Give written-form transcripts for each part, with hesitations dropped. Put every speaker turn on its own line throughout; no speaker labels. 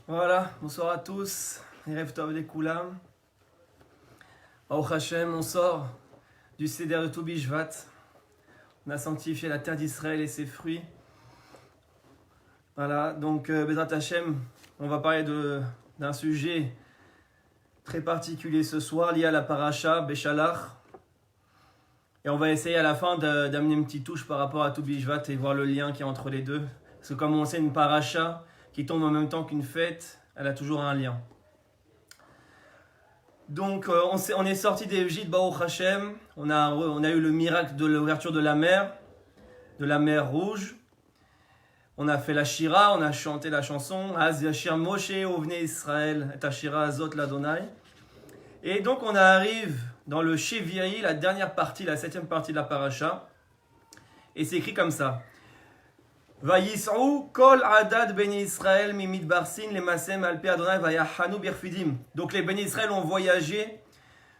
Voilà, bonsoir à tous, Erev Tov des Koulam. Baruch Hashem, on sort du Seder de Toubi Shvat. On a sanctifié la terre d'Israël et ses fruits. Voilà, donc Bezrat Hashem, on va parler d'un sujet très particulier ce soir, lié à la paracha, Béchalach. Et on va essayer à la fin d'amener une petite touche par rapport à Toubi Shvat et voir le lien qu'il y a entre les deux. Parce que comme on sait, une paracha qui tombe en même temps qu'une fête, elle a toujours un lien. Donc on est sorti d'Égypte, Baruch Hashem. On a eu le miracle de l'ouverture de la mer Rouge. On a fait la Shira, on a chanté la chanson Az Yashir Moshe Ovnei Israël et Ashira Azot l'Adonai. Et donc on arrive dans le Sheviaï, la dernière partie, la 7e partie de la paracha. Et c'est écrit comme ça. Vayis'u kol adad beni Israël mimit barsin lemasem alpe Adonai vayahanu birfidim. Donc les beni Israël ont voyagé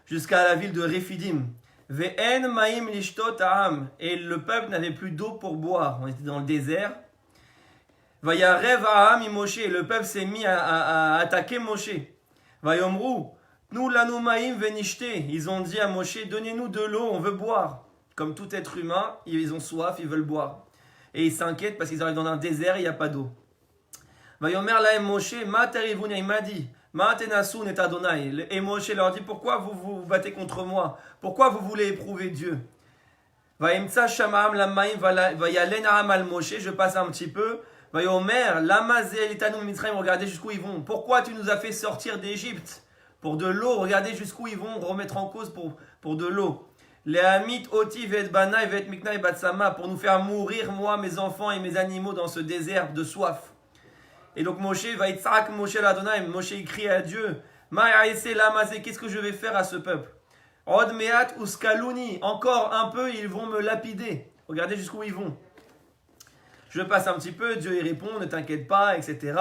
jusqu'à la ville de Refidim. Ve'en ma'im lishtot ha'am. Et le peuple n'avait plus d'eau pour boire. On était dans le désert. Vayarev ha'am im Moshe. Et le peuple s'est mis à attaquer Moshe. Vayomru nu lanu ma'im venishte. Ils ont dit à Moshe, donnez-nous de l'eau, on veut boire. Comme tout être humain, ils ont soif, ils veulent boire. Et ils s'inquiètent parce qu'ils arrivent dans un désert et il n'y a pas d'eau. Vayomer lahem Moshe, ma terivuna, il m'a dit, ma tenasun et Adonai. Et Moshe leur dit, pourquoi vous vous battez contre moi? Pourquoi vous voulez éprouver Dieu? Vayimtsa shamaam lamaim vayalen ha'am al Moshe, je passe un petit peu. Vayomer lama ze'elitanu mitzrayim, regardez jusqu'où ils vont. Pourquoi tu nous as fait sortir d'Égypte? Pour de l'eau, regardez jusqu'où ils vont remettre en cause pour de l'eau. Les Hamit, Oti, Vet Bana, Vet Mikna et Batsama, pour nous faire mourir, moi, mes enfants et mes animaux, dans ce désert de soif. Et donc Moshe va Yitzhak, Moshe l'Adonai, Moshe crie à Dieu, qu'est-ce que je vais faire à ce peuple? Od Meat Uskaluni, encore un peu, ils vont me lapider. Regardez jusqu'où ils vont. Je passe un petit peu, Dieu y répond, ne t'inquiète pas, etc.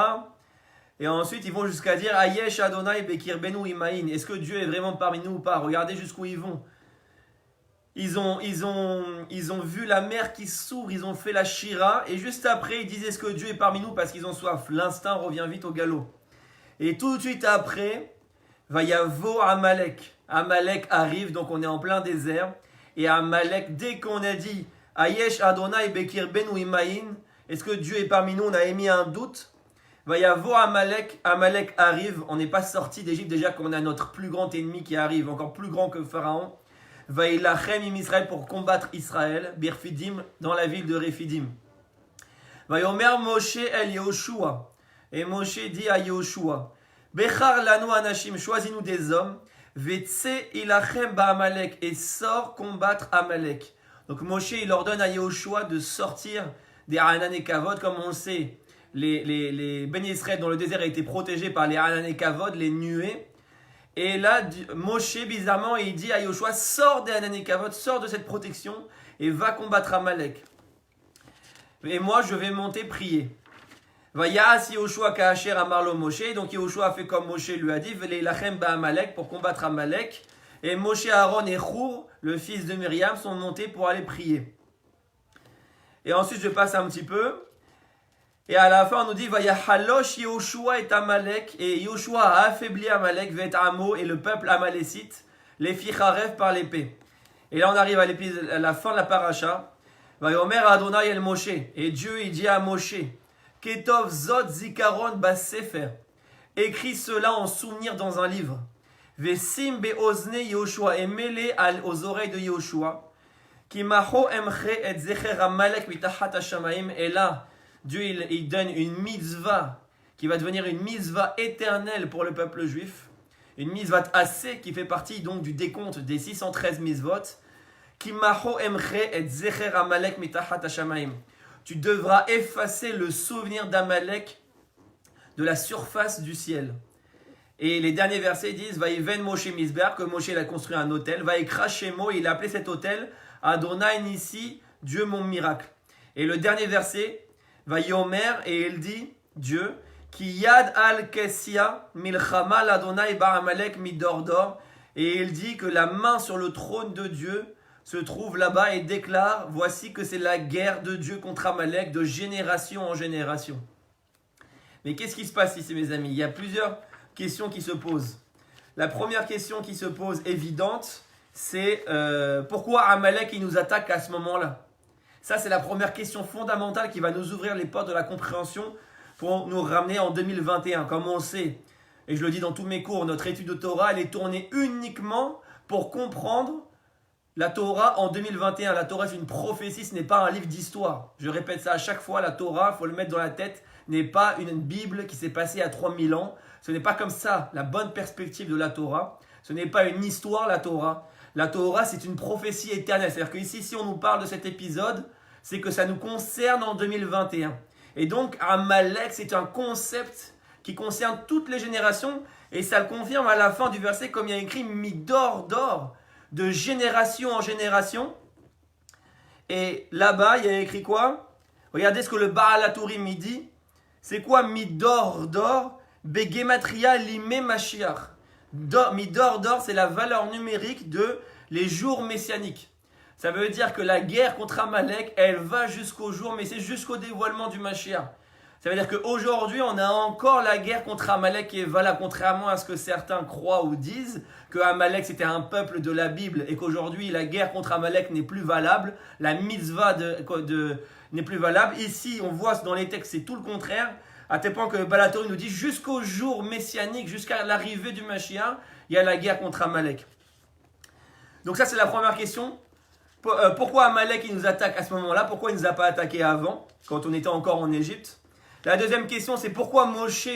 Et ensuite, ils vont jusqu'à dire, Ayesh Adonai Bekir Benu Imaïn, est-ce que Dieu est vraiment parmi nous ou pas? Regardez jusqu'où ils vont. Ils ont vu la mer qui s'ouvre, ils ont fait la Shira, et juste après, ils disent est-ce que Dieu est parmi nous parce qu'ils ont soif. L'instinct revient vite au galop. Et tout de suite après, Vayavo Amalek. Amalek arrive, donc on est en plein désert. Et Amalek, dès qu'on a dit Ayesh Adonai Bekir Benu Imaïn, est-ce que Dieu est parmi nous? On a émis un doute. Vayavo Amalek. Amalek arrive, on n'est pas sorti d'Égypte déjà qu'on a notre plus grand ennemi qui arrive, encore plus grand que Pharaon. Vaïlachem im Israël pour combattre Israël, Birfidim, dans la ville de Refidim. Vayomer Moshe el Yehoshua. Et Moshe dit à Yehoshua, Bechar lanu anashim, choisis-nous des hommes, Vetse ilachem ba'amalek, et sors combattre Amalek. Donc Moshe, il ordonne à Yehoshua de sortir des Hanan et Kavod, comme on le sait, les Béni Israël dans le désert a été protégé par les Hanan et Kavod, les nuées. Et là, Moshe, bizarrement, il dit à Yoshua, sors des Hanan et Kavod, sors de cette protection et va combattre Amalek. Et moi, je vais monter prier. Vayas Yoshua ka'asher amarlo Moshe. Donc Yoshua a fait comme Moshe lui a dit, Ve'leilachem ba'Amalek, pour combattre Amalek. Et Moshe, Aaron et Hur, le fils de Myriam, sont montés pour aller prier. Et ensuite, je passe un petit peu. Et à la fin, on nous dit Vayahalosh Yehoshua et Amalek. Et Yehoshua a affaibli Amalek, Vet Amo et le peuple amalécite, les Ficharev par l'épée. Et là, on arrive à la fin de la paracha. Vayomer Adonai el Moshe. Et Dieu, il dit à Moshe Ketov Zot Zikaron Bas Sefer. Écris cela en souvenir dans un livre. Vesim Beozne Yehoshua. Et mets-les aux oreilles de Yehoshua. Kimaho Emche et Zecher Amalek Mitachat Hashamaim. Et là, Dieu, il donne une mitzvah qui va devenir une mitzvah éternelle pour le peuple juif. Une mitzvah assez qui fait partie donc du décompte des 613 mitzvot. Kimaho emche et zecher Amalek mitachat hashamaim. Tu devras effacer le souvenir d'Amalek de la surface du ciel. Et les derniers versets disent Vaïven Moshe Misber, que Moshe a construit un autel. Vaïkrashemo, il a appelé cet autel Adonai Nissi, Dieu mon miracle. Et le dernier verset, Vayomer, et il dit, Dieu, Ki yad al kesia milchama l'Adonai ba'amalek midordor, et il dit que la main sur le trône de Dieu se trouve là-bas et déclare, voici que c'est la guerre de Dieu contre Amalek de génération en génération. Mais qu'est-ce qui se passe ici, mes amis? Il y a plusieurs questions qui se posent. La première question qui se pose, évidente, c'est pourquoi Amalek il nous attaque à ce moment-là? Ça, c'est la première question fondamentale qui va nous ouvrir les portes de la compréhension pour nous ramener en 2021. Comme on sait, et je le dis dans tous mes cours, notre étude de Torah, elle est tournée uniquement pour comprendre la Torah en 2021. La Torah, c'est une prophétie, ce n'est pas un livre d'histoire. Je répète ça à chaque fois, la Torah, il faut le mettre dans la tête, n'est pas une Bible qui s'est passée à 3000 ans. Ce n'est pas comme ça la bonne perspective de la Torah. Ce n'est pas une histoire, la Torah. La Torah, c'est une prophétie éternelle. C'est-à-dire qu'ici, si on nous parle de cet épisode, c'est que ça nous concerne en 2021. Et donc, Amalek, c'est un concept qui concerne toutes les générations. Et ça le confirme à la fin du verset, comme il y a écrit, Midor d'or, de génération en génération. Et là-bas, il y a écrit quoi? Regardez ce que le Baal HaTurim dit. C'est quoi Midor d'or? Begematria limé Mashiach. Midor d'or, c'est la valeur numérique de les jours messianiques. Ça veut dire que la guerre contre Amalek, elle va jusqu'au jour, mais c'est jusqu'au dévoilement du Mashiach. Ça veut dire qu'aujourd'hui, on a encore la guerre contre Amalek qui est valable, contrairement à ce que certains croient ou disent, que Amalek c'était un peuple de la Bible et qu'aujourd'hui la guerre contre Amalek n'est plus valable, la mitzvah n'est plus valable. Ici, on voit dans les textes, c'est tout le contraire. À tel point que Baal HaTurim nous dit jusqu'au jour messianique, jusqu'à l'arrivée du Mashiach, il y a la guerre contre Amalek. Donc ça, c'est la première question. Pourquoi Amalek il nous attaque à ce moment-là? Pourquoi il ne nous a pas attaqué avant, quand on était encore en Égypte? La deuxième question, c'est pourquoi Moshe,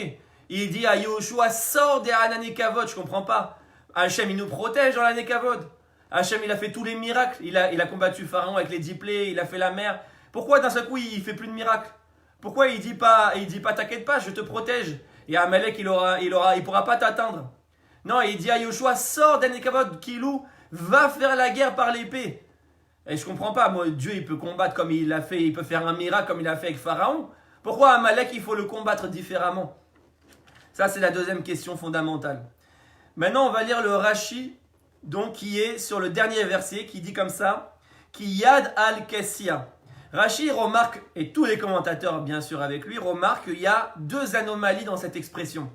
il dit à Yoshua, sors des Hananekavod. Je ne comprends pas. Hachem, il nous protège dans l'Hanekavod. Hachem, il a fait tous les miracles. Il a combattu Pharaon avec les 10 plaies, il a fait la mer. Pourquoi d'un seul coup, il ne fait plus de miracles? Pourquoi il dit pas, t'inquiète pas, je te protège. Et Amalek, il pourra pas t'atteindre. Non, il dit à Yoshua, sors d'Hanekavod, Kilou, va faire la guerre par l'épée. Et je comprends pas, moi, Dieu, il peut combattre comme il l'a fait, il peut faire un miracle comme il a fait avec Pharaon. Pourquoi Amalek, il faut le combattre différemment? Ça, c'est la deuxième question fondamentale. Maintenant, on va lire le Rashi, donc, qui est sur le dernier verset, qui dit comme ça, Ki yad al-Kessia. Rashi remarque, et tous les commentateurs, bien sûr, avec lui, remarquent qu'il y a deux anomalies dans cette expression.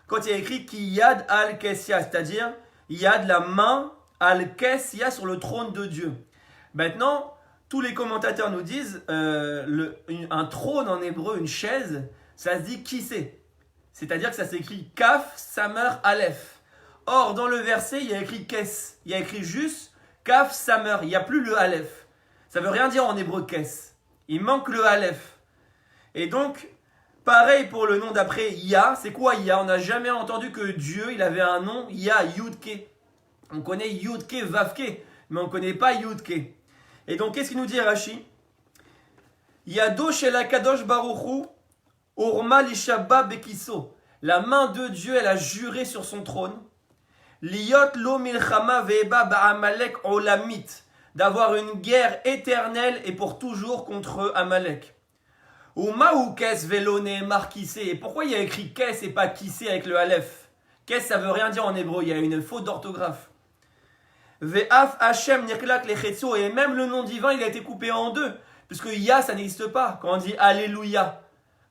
Quand il y a écrit Ki yad al-Kessia, c'est-à-dire, il y a de la main al-Kessia sur le trône de Dieu. Maintenant, tous les commentateurs nous disent un trône en hébreu, une chaise, ça se dit kissé. C'est-à-dire que ça s'écrit Kaf, Samer, Aleph. Or, dans le verset, il y a écrit Kes. Il y a écrit juste Kaf, Samer. Il n'y a plus le Aleph. Ça ne veut rien dire en hébreu Kes. Il manque le Aleph. Et donc, pareil pour le nom d'après Ya. C'est quoi Ya? On n'a jamais entendu que Dieu, il avait un nom Ya, Yudke. On connaît Yudke, Vavke, mais on ne connaît pas Yudke. Et donc, qu'est-ce qu'il nous dit Rashi? Yado shel Akadosh Baruchu Urma lishabba bekiso. La main de Dieu, elle a juré sur son trône. Liot lo milchama ve'eba ba'amalek olamit. D'avoir une guerre éternelle et pour toujours contre Amalek. Uma ou kes velo ne'emar kissé. Et pourquoi il y a écrit kes et pas kissé avec le Aleph? Kes, ça veut rien dire en hébreu, il y a une faute d'orthographe. Ve'af Hashem niklak lechetzo. Et même le nom divin, il a été coupé en deux. Puisque Ya, ça n'existe pas. Quand on dit Alléluia.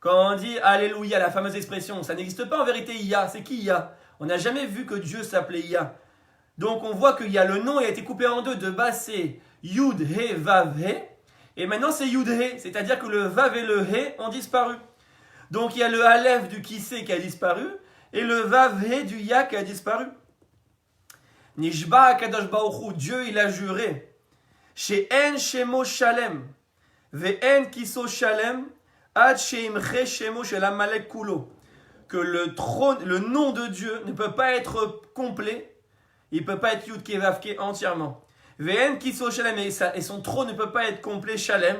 Quand on dit Alléluia, la fameuse expression, ça n'existe pas en vérité Ya. C'est qui Ya? On n'a jamais vu que Dieu s'appelait Ya. Donc on voit qu'il y a le nom, il a été coupé en deux. De bas, c'est Yud, He, Vav, He. Et maintenant, c'est Yud, He. C'est-à-dire que le Vav et le He ont disparu. Donc il y a le Aleph du Kissé qui a disparu. Et le Vav, He du Ya qui a disparu. Nishba Akadosh Baruchu, Dieu il a juré. Chez En Shemo Shalem. Ve'en Kiso Shalem. Ad Sheimche Shemo Shel Amalek Kulo. Que le nom de Dieu ne peut pas être complet. Il ne peut pas être Yudke Vavke entièrement. Ve'en Kiso Shalem. Et son trône ne peut pas être complet Shalem.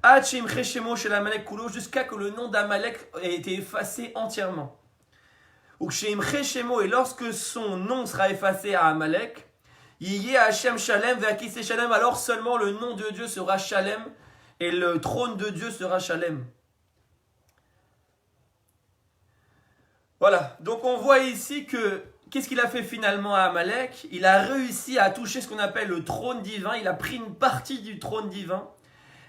Ad Sheimche Shemo Shel Amalek Kulo. Jusqu'à que le nom d'Amalek ait été effacé entièrement. Ou et lorsque son nom sera effacé à Amalek, Yiyé Hashem Shalem Ve'akise Shalem, alors seulement le nom de Dieu sera Shalem et le trône de Dieu sera Shalem. Voilà, donc on voit ici que qu'est-ce qu'il a fait finalement à Amalek? Il a réussi à toucher ce qu'on appelle le trône divin, il a pris une partie du trône divin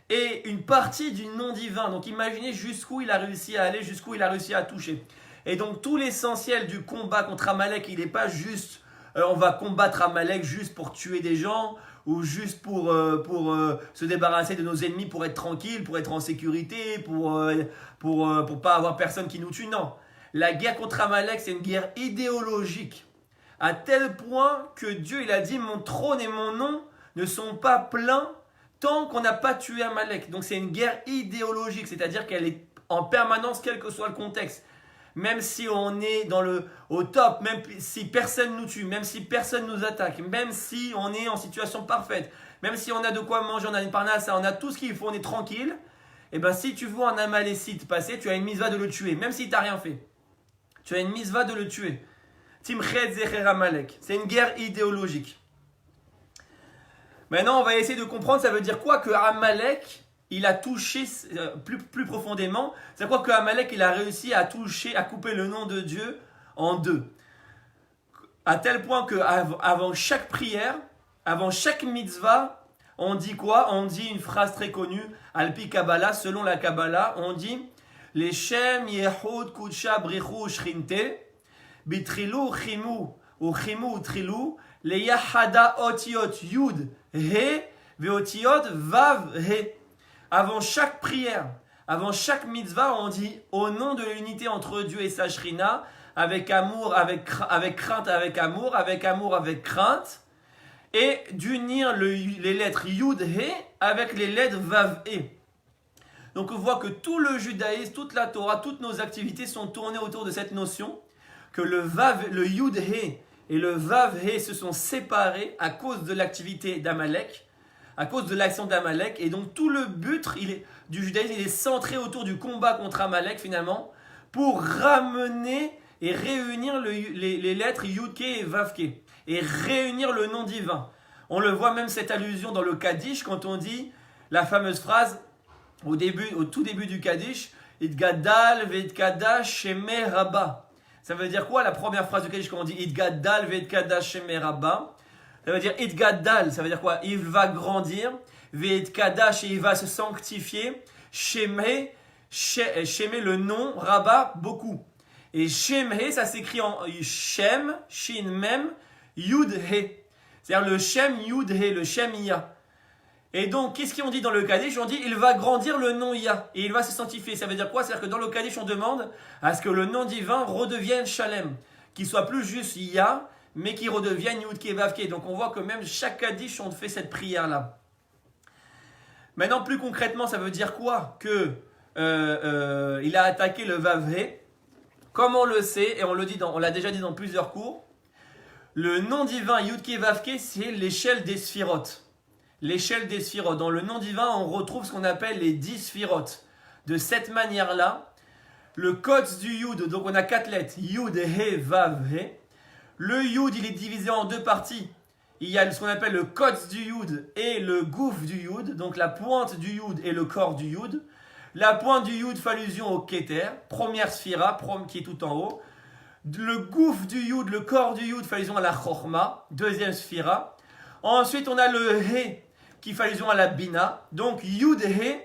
et une partie du non divin. Donc imaginez jusqu'où il a réussi à aller, jusqu'où il a réussi à toucher. Et donc tout l'essentiel du combat contre Amalek, il n'est pas juste on va combattre Amalek juste pour tuer des gens ou juste pour se débarrasser de nos ennemis, pour être tranquille, pour être en sécurité, pour pas avoir personne qui nous tue. Non, la guerre contre Amalek, c'est une guerre idéologique. À tel point que Dieu il a dit mon trône et mon nom ne sont pas pleins tant qu'on n'a pas tué Amalek. Donc c'est une guerre idéologique, c'est-à-dire qu'elle est en permanence quel que soit le contexte. Même si on est au top, même si personne nous tue, même si personne nous attaque, même si on est en situation parfaite, même si on a de quoi manger, on a une parnasse, on a tout ce qu'il faut, on est tranquille, et bien si tu vois un Amalécite passer, tu as une misva de le tuer, même si tu n'as rien fait. Tu as une misva de le tuer. Timchet Zecher Amalek. C'est une guerre idéologique. Maintenant, on va essayer de comprendre, ça veut dire quoi que Amalek, il a touché plus profondément. C'est quoi que Amalek, il a réussi à toucher, à couper le nom de Dieu en deux. À tel point qu'avant chaque prière, avant chaque mitzvah, on dit quoi? On dit une phrase très connue, Alpi Kabbalah, selon la Kabbalah, on dit les Shem Yehud Kudsha Brichu Shrinte, Bitrilou Chimu ou Chimu Trilou, les Yahada Otiot Yud He, Veotiot Vav He. Avant chaque prière, avant chaque mitzvah, on dit au nom de l'unité entre Dieu et sa Shrina, avec amour, avec crainte, avec amour, avec crainte, et d'unir les lettres Yud He avec les lettres Vav He. Donc on voit que tout le judaïsme, toute la Torah, toutes nos activités sont tournées autour de cette notion que le Yud He et le Vav He se sont séparés à cause de l'activité d'Amalek, à cause de l'action d'Amalek, et donc tout le but du judaïsme il est centré autour du combat contre Amalek finalement, pour ramener et réunir les lettres Yudke et Vavke, et réunir le nom divin. On le voit même cette allusion dans le Kaddish, quand on dit la fameuse phrase, au tout début du Kaddish, Itgadal ve'Itkadash shemeh Rabba. Ça veut dire quoi la première phrase du Kaddish quand on dit Itgadal ve'Itkadash shemeh Rabba? Ça veut dire Itgadal, ça veut dire quoi? Il va grandir, ve'Itkadash, et il va se sanctifier, shemeh, le nom, Rabba, beaucoup. Et shemeh, ça s'écrit en Shem, Shin Mem, Yud He. C'est-à-dire le Shem Yud He, le Shem Ya. Et donc, qu'est-ce qu'on dit dans le Kaddish? On dit il va grandir le nom Ya et il va se sanctifier. Ça veut dire quoi? C'est-à-dire que dans le Kaddish, on demande à ce que le nom divin redevienne Shalem, qu'il soit plus juste Ya, mais qu'il redevienne Yudke Vavke. Donc on voit que même chaque Kaddish, on fait cette prière-là. Maintenant, plus concrètement, ça veut dire quoi? Que il a attaqué le Vavhe. Comme on le sait, et on l'a déjà dit dans plusieurs cours, le nom divin Yudke Vavke, c'est l'échelle des sphirotes. L'échelle des sphirotes. Dans le nom divin, on retrouve ce qu'on appelle les 10 sphirotes. De cette manière-là, le Kotz du Yud, donc on a 4 lettres, Yud, He, Vav, He. Le Yud, il est divisé en deux parties. Il y a ce qu'on appelle le Kotz du Yud et le Gouf du Yud, donc la pointe du Yud et le corps du Yud. La pointe du Yud fait allusion au Keter, première sphira, qui est tout en haut. Le Gouf du Yud, le corps du Yud fait allusion à la Chorma, deuxième sphira. Ensuite, on a le He, qui fait allusion à la Bina. Donc Yud He,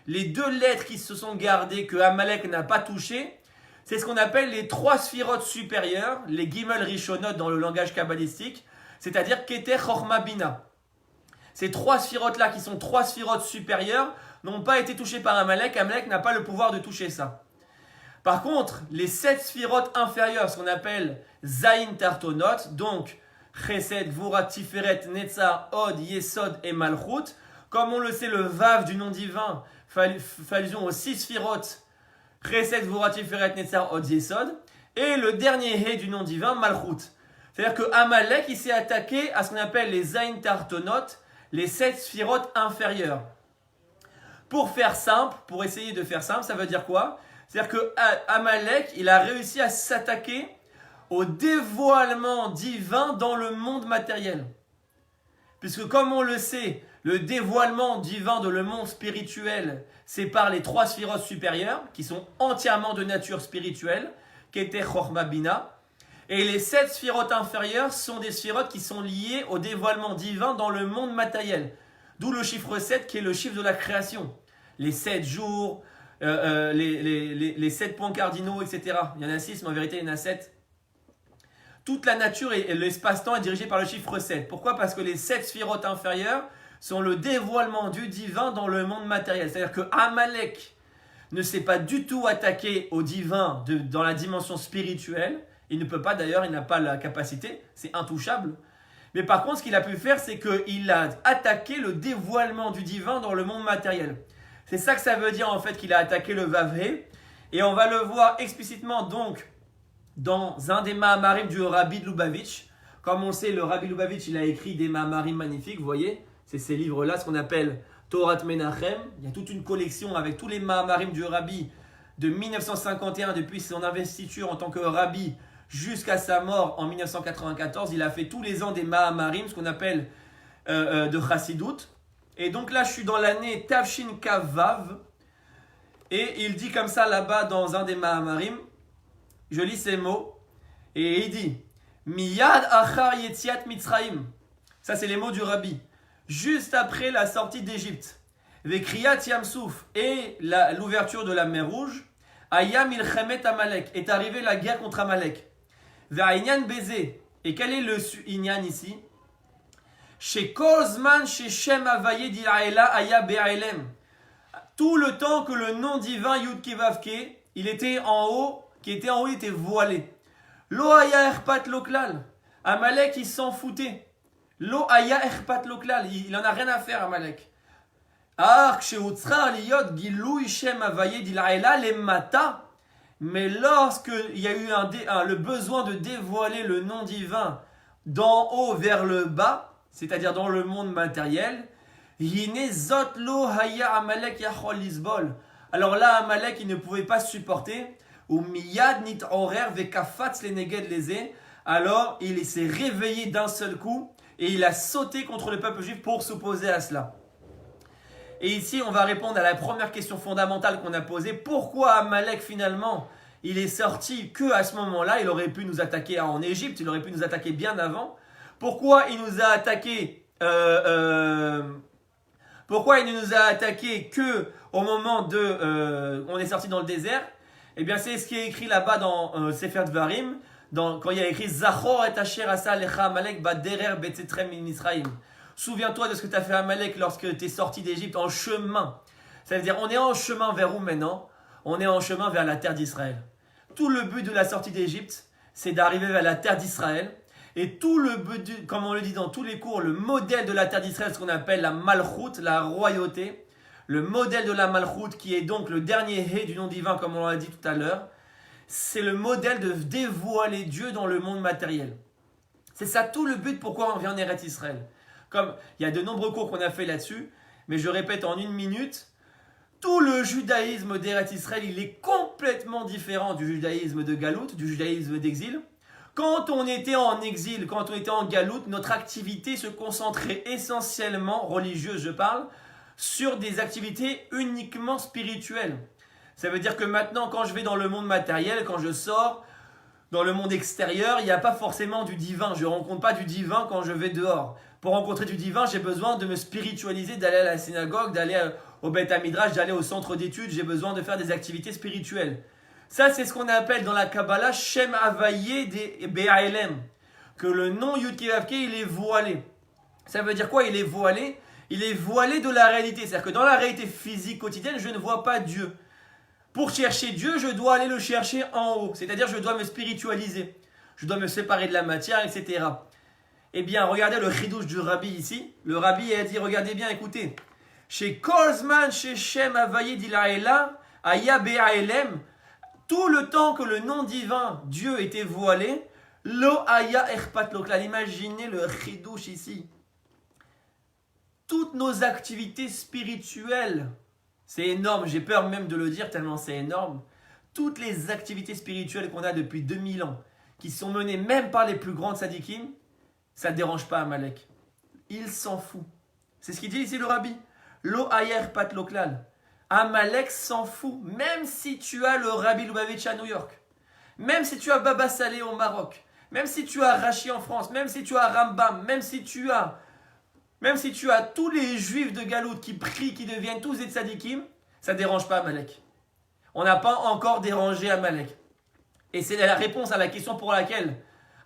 les deux lettres qui se sont gardées, que Amalek n'a pas touchées, c'est ce qu'on appelle les 3 sphirotes supérieures, les Gimel Rishonot dans le langage kabbalistique, c'est-à-dire Keter, Chorma, Bina. Ces 3 sphirotes-là, qui sont 3 sphirotes supérieures, n'ont pas été touchées par Amalek. Amalek n'a pas le pouvoir de toucher ça. Par contre, les 7 sphirotes inférieures, ce qu'on appelle Zayin Tartonot, donc Chesed, Gvura, Tiferet, Netzar, Od, Yesod et Malchut. Comme on le sait, le Vav du nom divin fait allusion aux 6 sphirotes, Chesed, Gvura, Tiferet, Netzar, Od, Yesod. Et le dernier He du nom divin, Malchut. C'est-à-dire que Amalek, il s'est attaqué à ce qu'on appelle les Zayin Tartonot, les 7 sphirotes inférieures. Pour faire simple, pour essayer de faire simple, ça veut dire quoi? C'est-à-dire que Amalek, il a réussi à s'attaquer au dévoilement divin dans le monde matériel. Puisque comme on le sait, le dévoilement divin dans le monde spirituel, c'est par les 3 sphirotes supérieures, qui sont entièrement de nature spirituelle, Keter, Chorma, Bina. Et les 7 sphirotes inférieures sont des sphirotes qui sont liées au dévoilement divin dans le monde matériel. D'où le chiffre 7 qui est le chiffre de la création. Les 7 jours, les 7 points cardinaux, etc. Il y en a 6, mais en vérité, il y en a 7. Toute la nature et l'espace-temps est dirigé par le chiffre 7. Pourquoi? Parce que les 7 sphirotes inférieures sont le dévoilement du divin dans le monde matériel. C'est-à-dire que Amalek ne s'est pas du tout attaqué au divin dans la dimension spirituelle. Il ne peut pas d'ailleurs, il n'a pas la capacité, c'est intouchable. Mais par contre, ce qu'il a pu faire, c'est qu'il a attaqué le dévoilement du divin dans le monde matériel. C'est ça que ça veut dire en fait qu'il a attaqué le Vavhe. Et on va le voir explicitement donc dans un des Mahamarim du Rabbi de Lubavitch. Comme on sait, le Rabbi Lubavitch, il a écrit des Mahamarim magnifiques, vous voyez. C'est ces livres-là, ce qu'on appelle Torah Menachem. Il y a toute une collection avec tous les Mahamarim du Rabbi de 1951, depuis son investiture en tant que Rabbi, jusqu'à sa mort en 1994. Il a fait tous les ans des Mahamarim, ce qu'on appelle de Chassidut. Et donc là, je suis dans l'année Tavshin Kavav. Et il dit comme ça là-bas dans un des Mahamarim. Je lis ces mots. Et il dit Miyad achar yetziat Mitzraim. Ça, c'est les mots du Rabbi. Juste après la sortie d'Égypte. Vekriyat Yamsouf. Et l'ouverture de la mer Rouge. Aya milchemet Amalek. Est arrivée la guerre contre Amalek. Ve'ainyan Bézé. Et quel est le Inyan ici? Chez Kozman, chez Shem Avaye d'Iraëla Aya Be'aelem. Tout le temps que le nom divin Yud Kevavke, il était en haut, il était voilé. Lo Aya Erpat Loklal. Amalek, il s'en foutait. Lo Aya Erpat Loklal. Il en a rien à faire, Amalek. Ark chez Utzra Aliyot Gilou Shem Avaye d'Iraëla les Mata. Mais lorsqu'il y a eu le besoin de dévoiler le nom divin d'en haut vers le bas, c'est-à-dire dans le monde matériel, alors là, Amalek, il ne pouvait pas supporter. Alors, il s'est réveillé d'un seul coup et il a sauté contre le peuple juif pour s'opposer à cela. Et ici, on va répondre à la première question fondamentale qu'on a posée. Pourquoi Amalek, finalement, il est sorti que à ce moment-là? Il aurait pu nous attaquer en Égypte, il aurait pu nous attaquer bien avant. Pourquoi il nous a attaqué Pourquoi il ne nous a attaqué que au moment on est sorti dans le désert? Eh bien, c'est ce qui est écrit là-bas dans Sefer Dvarim, quand il y a écrit Zachor et Asher asa lecha Amalek baderer betzetrem min Misraim. Souviens-toi de ce que tu as fait à Amalek lorsque tu es sorti d'Égypte en chemin. Ça veut dire, on est en chemin vers où maintenant? On est en chemin vers la terre d'Israël. Tout le but de la sortie d'Égypte, c'est d'arriver vers la terre d'Israël. Et tout le but, comme on le dit dans tous les cours, le modèle de la terre d'Israël, ce qu'on appelle la Malchut, la royauté, le modèle de la Malchut, qui est donc le dernier Hé du nom divin, comme on l'a dit tout à l'heure, c'est le modèle de dévoiler Dieu dans le monde matériel. C'est ça tout le but pourquoi on vient en Eretz Israël. Comme il y a de nombreux cours qu'on a fait là-dessus, mais je répète en une minute, tout le judaïsme d'Eretz Israël, il est complètement différent du judaïsme de Galout, du judaïsme d'exil. Quand on était en exil, quand on était en galoute, notre activité se concentrait essentiellement, religieuse je parle, sur des activités uniquement spirituelles. Ça veut dire que maintenant, quand je vais dans le monde matériel, quand je sors dans le monde extérieur, il n'y a pas forcément du divin. Je ne rencontre pas du divin quand je vais dehors. Pour rencontrer du divin, j'ai besoin de me spiritualiser, d'aller à la synagogue, d'aller au Beth Midrash, d'aller au centre d'études. J'ai besoin de faire des activités spirituelles. Ça, c'est ce qu'on appelle dans la Kabbalah Shem Avaye de Be'aelem. Que le nom Yud Kevavke, il est voilé. Ça veut dire quoi? Il est voilé. Il est voilé de la réalité. C'est-à-dire que dans la réalité physique quotidienne, je ne vois pas Dieu. Pour chercher Dieu, je dois aller le chercher en haut. C'est-à-dire, je dois me spiritualiser. Je dois me séparer de la matière, etc. Eh bien, regardez le chidouche du Rabbi ici. Le Rabbi a dit, regardez bien, écoutez. Chez Kolzman, chez Shem Avaye d'Ilaela, Aya Be'aelem, tout le temps que le nom divin, Dieu, était voilé, Lo Aya Erpat Loklal. Imaginez le chidouche ici. Toutes nos activités spirituelles, c'est énorme, j'ai peur même de le dire tellement c'est énorme. Toutes les activités spirituelles qu'on a depuis 2000 ans, qui sont menées même par les plus grandes sadikim, ça ne dérange pas Amalek. Il s'en fout. C'est ce qu'il dit ici le Rabbi. Lo Aya Erpat Loklal. Amalek s'en fout, même si tu as le Rabbi Lubavitch à New York, même si tu as Baba Saleh au Maroc, même si tu as Rashi en France, même si tu as Rambam, même si tu as Même si tu as tous les juifs de Galout qui prient, qui deviennent tous des tzadikim, ça ne dérange pas Amalek. On n'a pas encore dérangé Amalek. Et c'est la réponse à la question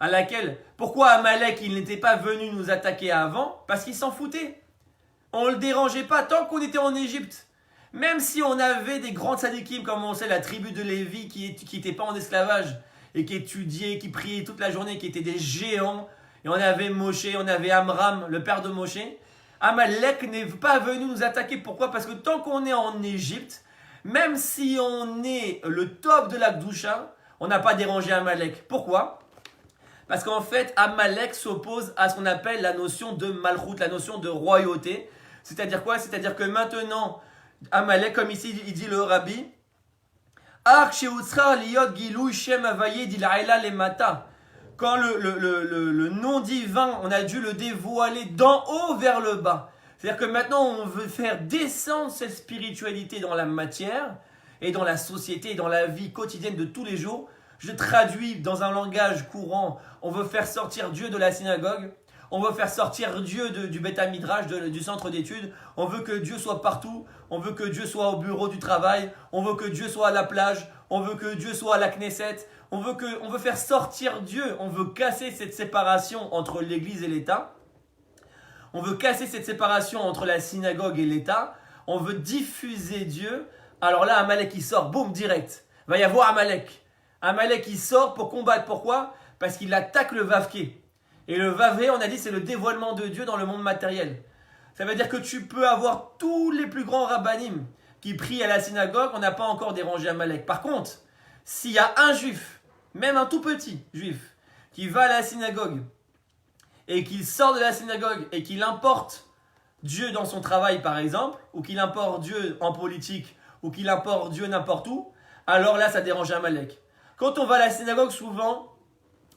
à laquelle pourquoi Amalek il n'était pas venu nous attaquer avant? Parce qu'il s'en foutait. On ne le dérangeait pas tant qu'on était en Égypte. Même si on avait des grands tzadikim, comme on sait, la tribu de Lévi qui n'était pas en esclavage et qui étudiait, qui priait toute la journée, qui étaient des géants. Et on avait Moshe, on avait Amram, le père de Moshe. Amalek n'est pas venu nous attaquer. Pourquoi? Parce que tant qu'on est en Égypte, même si on est le top de la Gdoucha, on n'a pas dérangé Amalek. Pourquoi? Parce qu'en fait, Amalek s'oppose à ce qu'on appelle la notion de Malchut, la notion de royauté. C'est-à-dire quoi? C'est-à-dire que maintenant, Amalek, comme ici il dit le rabbi, quand le nom divin, on a dû le dévoiler d'en haut vers le bas. C'est-à-dire que maintenant, on veut faire descendre cette spiritualité dans la matière et dans la société, dans la vie quotidienne de tous les jours. Je traduis dans un langage courant, on veut faire sortir Dieu de la synagogue, on veut faire sortir Dieu du Beth Midrash, du centre d'études, on veut que Dieu soit partout, on veut que Dieu soit au bureau du travail, on veut que Dieu soit à la plage, on veut que Dieu soit à la Knesset, on veut faire sortir Dieu, on veut casser cette séparation entre l'Église et l'État, on veut casser cette séparation entre la synagogue et l'État, on veut diffuser Dieu. Alors là, Amalek il sort, boum, direct, va y avoir Amalek. Amalek il sort pour combattre, pourquoi? Parce qu'il attaque le Vavké. Et le Vavé, on a dit, c'est le dévoilement de Dieu dans le monde matériel. Ça veut dire que tu peux avoir tous les plus grands rabbanim qui prient à la synagogue, on n'a pas encore dérangé Amalek. Par contre, s'il y a un juif, même un tout petit juif, qui va à la synagogue et qu'il sort de la synagogue et qu'il importe Dieu dans son travail par exemple, ou qu'il importe Dieu en politique, ou qu'il importe Dieu n'importe où, alors là ça dérange Amalek. Quand on va à la synagogue, souvent,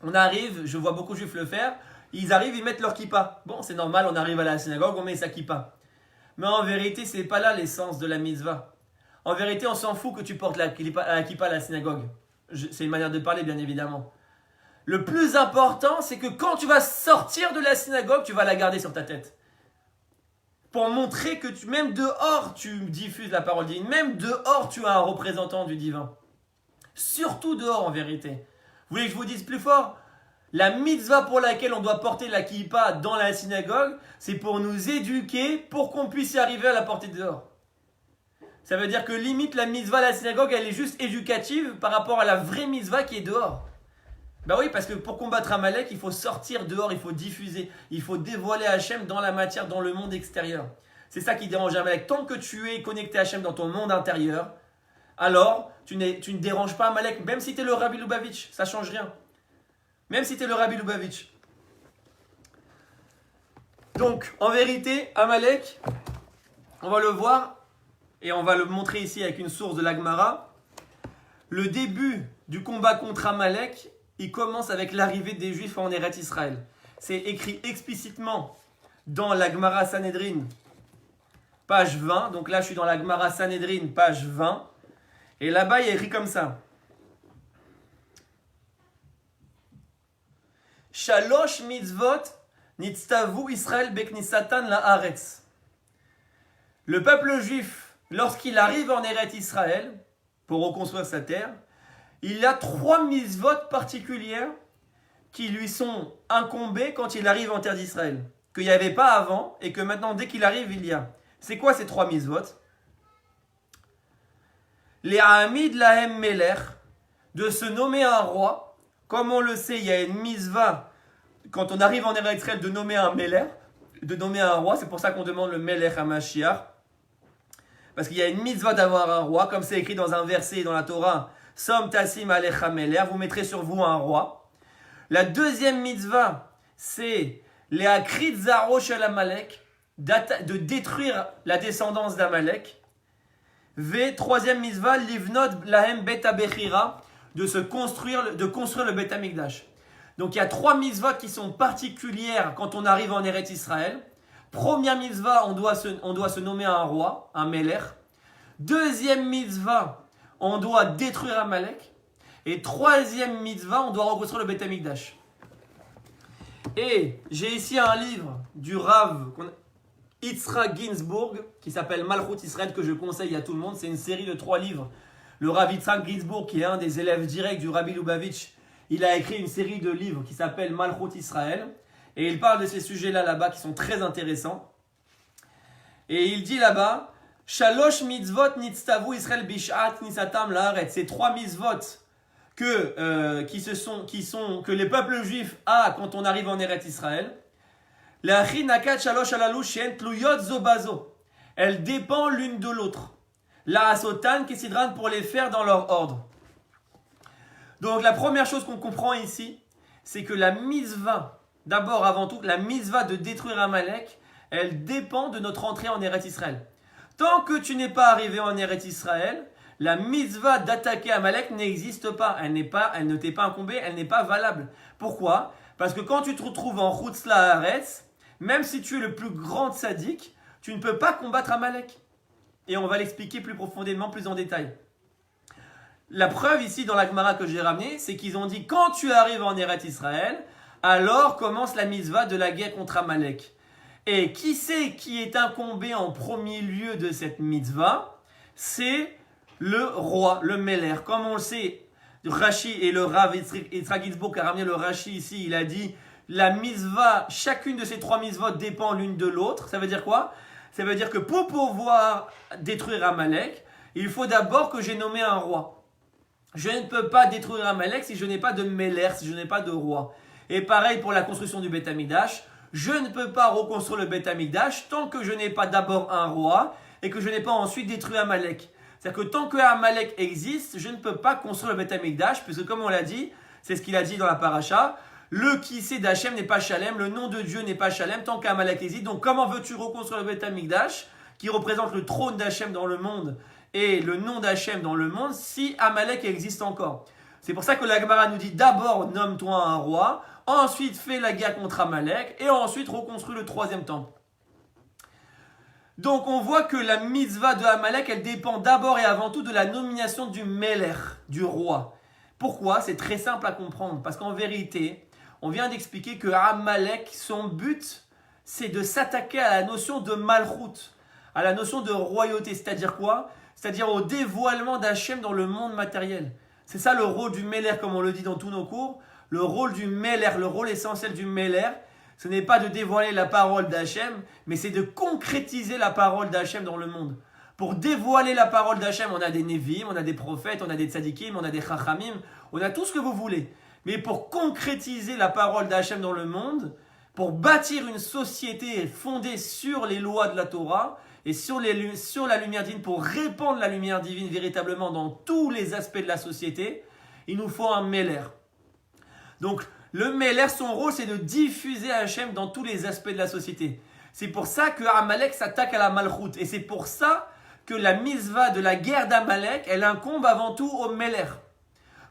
on arrive, je vois beaucoup de juifs le faire, ils arrivent, ils mettent leur kippa. Bon, c'est normal, on arrive à la synagogue, on met sa kippa. Mais en vérité, ce n'est pas là l'essence de la mitzvah. En vérité, on s'en fout que tu portes la kippa à la synagogue. C'est une manière de parler, bien évidemment. Le plus important, c'est que quand tu vas sortir de la synagogue, tu vas la garder sur ta tête. Pour montrer que même dehors, tu diffuses la parole divine. Même dehors, tu as un représentant du divin. Surtout dehors en vérité. Vous voulez que je vous dise plus fort? La mitzvah pour laquelle on doit porter la kippa dans la synagogue, c'est pour nous éduquer, pour qu'on puisse y arriver à la porter dehors. Ça veut dire que limite la mitzvah à la synagogue, elle est juste éducative par rapport à la vraie mitzvah qui est dehors. Ben oui, parce que pour combattre Amalek, il faut sortir dehors, il faut diffuser, il faut dévoiler Hachem dans la matière, dans le monde extérieur. C'est ça qui dérange Amalek. Tant que tu es connecté à Hachem dans ton monde intérieur, alors tu ne déranges pas Amalek, même si tu es le Rabbi Lubavitch, ça ne change rien. Même si tu es le Rabbi Lubavitch. Donc, en vérité, Amalek, on va le voir, et on va le montrer ici avec une source de l'Agmara. Le début du combat contre Amalek, il commence avec l'arrivée des Juifs en Eretz Israël. C'est écrit explicitement dans l'Agmara Sanhedrin, page 20. Donc là, je suis dans l'Agmara Sanhedrin, page 20. Et là-bas, il est écrit comme ça. Shalosh mitzvot nitztavu Israël beknisatan la'aretz. Le peuple juif, lorsqu'il arrive en Eretz Israël, pour reconstruire sa terre, il y a 3 mitzvot particulières qui lui sont incombées quand il arrive en terre d'Israël. Qu'il n'y avait pas avant et que maintenant, dès qu'il arrive, il y a. C'est quoi ces 3 mitzvot? Les Hamid Lahem Melech, de se nommer un roi. Comme on le sait, il y a une mitzvah, quand on arrive en Eretz Israël, de nommer un Melech, de nommer un roi. C'est pour ça qu'on demande le Melech HaMashiach. Parce qu'il y a une mitzvah d'avoir un roi, comme c'est écrit dans un verset dans la Torah. Som tasim alecha melech, vous mettrez sur vous un roi. La deuxième mitzvah, c'est les akrit zaro shel Amalek, de détruire la descendance d'Amalek. Troisième mitzvah, livnot lahem bet abechira, de construire le Bet Amikdash. Donc il y a 3 mitzvahs qui sont particulières quand on arrive en Eretz Israël. Première mitzvah, on doit se nommer un roi, un melech. Deuxième mitzvah, on doit détruire Amalek. Et troisième mitzvah, on doit reconstruire le Bet Amikdash. Et j'ai ici un livre du Rav Yitzhak Ginsburg, qui s'appelle Malchut Israël, que je conseille à tout le monde. C'est une série de 3 livres. Le Rav Yitzhak Ginsburg, qui est un des élèves directs du Rabbi Lubavitch, il a écrit une série de livres qui s'appelle Malchut Israël. Et il parle de ces sujets-là là-bas qui sont très intéressants. Et il dit là-bas, Shalosh mitzvot nitztavu Israël bishat nisatam laaretz. Ces 3 mitzvot que les peuples juifs a quand on arrive en Eretz Israël. Elles dépendent l'une de l'autre. La asotan kesidran pour les faire dans leur ordre. Donc la première chose qu'on comprend ici, c'est que la mitzvah, d'abord avant tout, la mitzvah de détruire Amalek, elle dépend de notre entrée en Eretz Israël. Tant que tu n'es pas arrivé en Eretz Israël, la mitzvah d'attaquer Amalek n'existe pas. Elle ne t'est pas incombée, elle n'est pas valable. Pourquoi ? Parce que quand tu te retrouves en Chutz La'aretz, même si tu es le plus grand tzaddik, tu ne peux pas combattre Amalek. Et on va l'expliquer plus profondément, plus en détail. La preuve ici dans la Gemara que j'ai ramenée, c'est qu'ils ont dit quand tu arrives en Eretz Israël, alors commence la mitzvah de la guerre contre Amalek. Et qui c'est qui est incombé en premier lieu de cette mitzvah ? C'est le roi, le Meller. Comme on le sait, Rashi et le Rav Yitzhak Ginsburg a ramené le Rashi ici, il a dit la mitzvah, chacune de ces 3 mitzvot dépend l'une de l'autre. Ça veut dire quoi ? Ça veut dire que pour pouvoir détruire Amalek, il faut d'abord que j'ai nommé un roi. Je ne peux pas détruire Amalek si je n'ai pas de Meller, si je n'ai pas de roi. Et pareil pour la construction du Beth Amikdash. Je ne peux pas reconstruire le Beth Amikdash tant que je n'ai pas d'abord un roi et que je n'ai pas ensuite détruit Amalek. C'est-à-dire que tant que Amalek existe, je ne peux pas construire le Beth Amikdash, puisque comme on l'a dit, c'est ce qu'il a dit dans la paracha, le Kisé d'Hachem n'est pas Shalem, le nom de Dieu n'est pas Shalem tant qu'Amalek existe. Donc comment veux-tu reconstruire le Beth Amikdash, qui représente le trône d'Hachem dans le monde et le nom d'Hachem dans le monde, si Amalek existe encore ? C'est pour ça que la Gemara nous dit d'abord nomme-toi un roi, ensuite fais la guerre contre Amalek et ensuite reconstruis le 3e temple. Donc on voit que la mitzvah de Amalek, elle dépend d'abord et avant tout de la nomination du Meller, du roi. Pourquoi ? C'est très simple à comprendre, parce qu'en vérité, on vient d'expliquer que Amalek, son but, c'est de s'attaquer à la notion de Malchut, à la notion de royauté. C'est-à-dire quoi ? C'est-à-dire au dévoilement d'Hachem dans le monde matériel. C'est ça le rôle du Meller, comme on le dit dans tous nos cours. Le rôle du Meller, le rôle essentiel du Meller, ce n'est pas de dévoiler la parole d'Hachem, mais c'est de concrétiser la parole d'Hachem dans le monde. Pour dévoiler la parole d'Hachem, on a des Nevi'im, on a des prophètes, on a des tzadikim, on a des chachamim, on a tout ce que vous voulez. Mais pour concrétiser la parole d'Hachem dans le monde, pour bâtir une société fondée sur les lois de la Torah et sur la lumière divine, pour répandre la lumière divine véritablement dans tous les aspects de la société, il nous faut un Meller. Donc, le Meller, son rôle, c'est de diffuser Hachem dans tous les aspects de la société. C'est pour ça que Amalek s'attaque à la Malchut. Et c'est pour ça que la mitzvah de la guerre d'Amalek, elle incombe avant tout au Meller.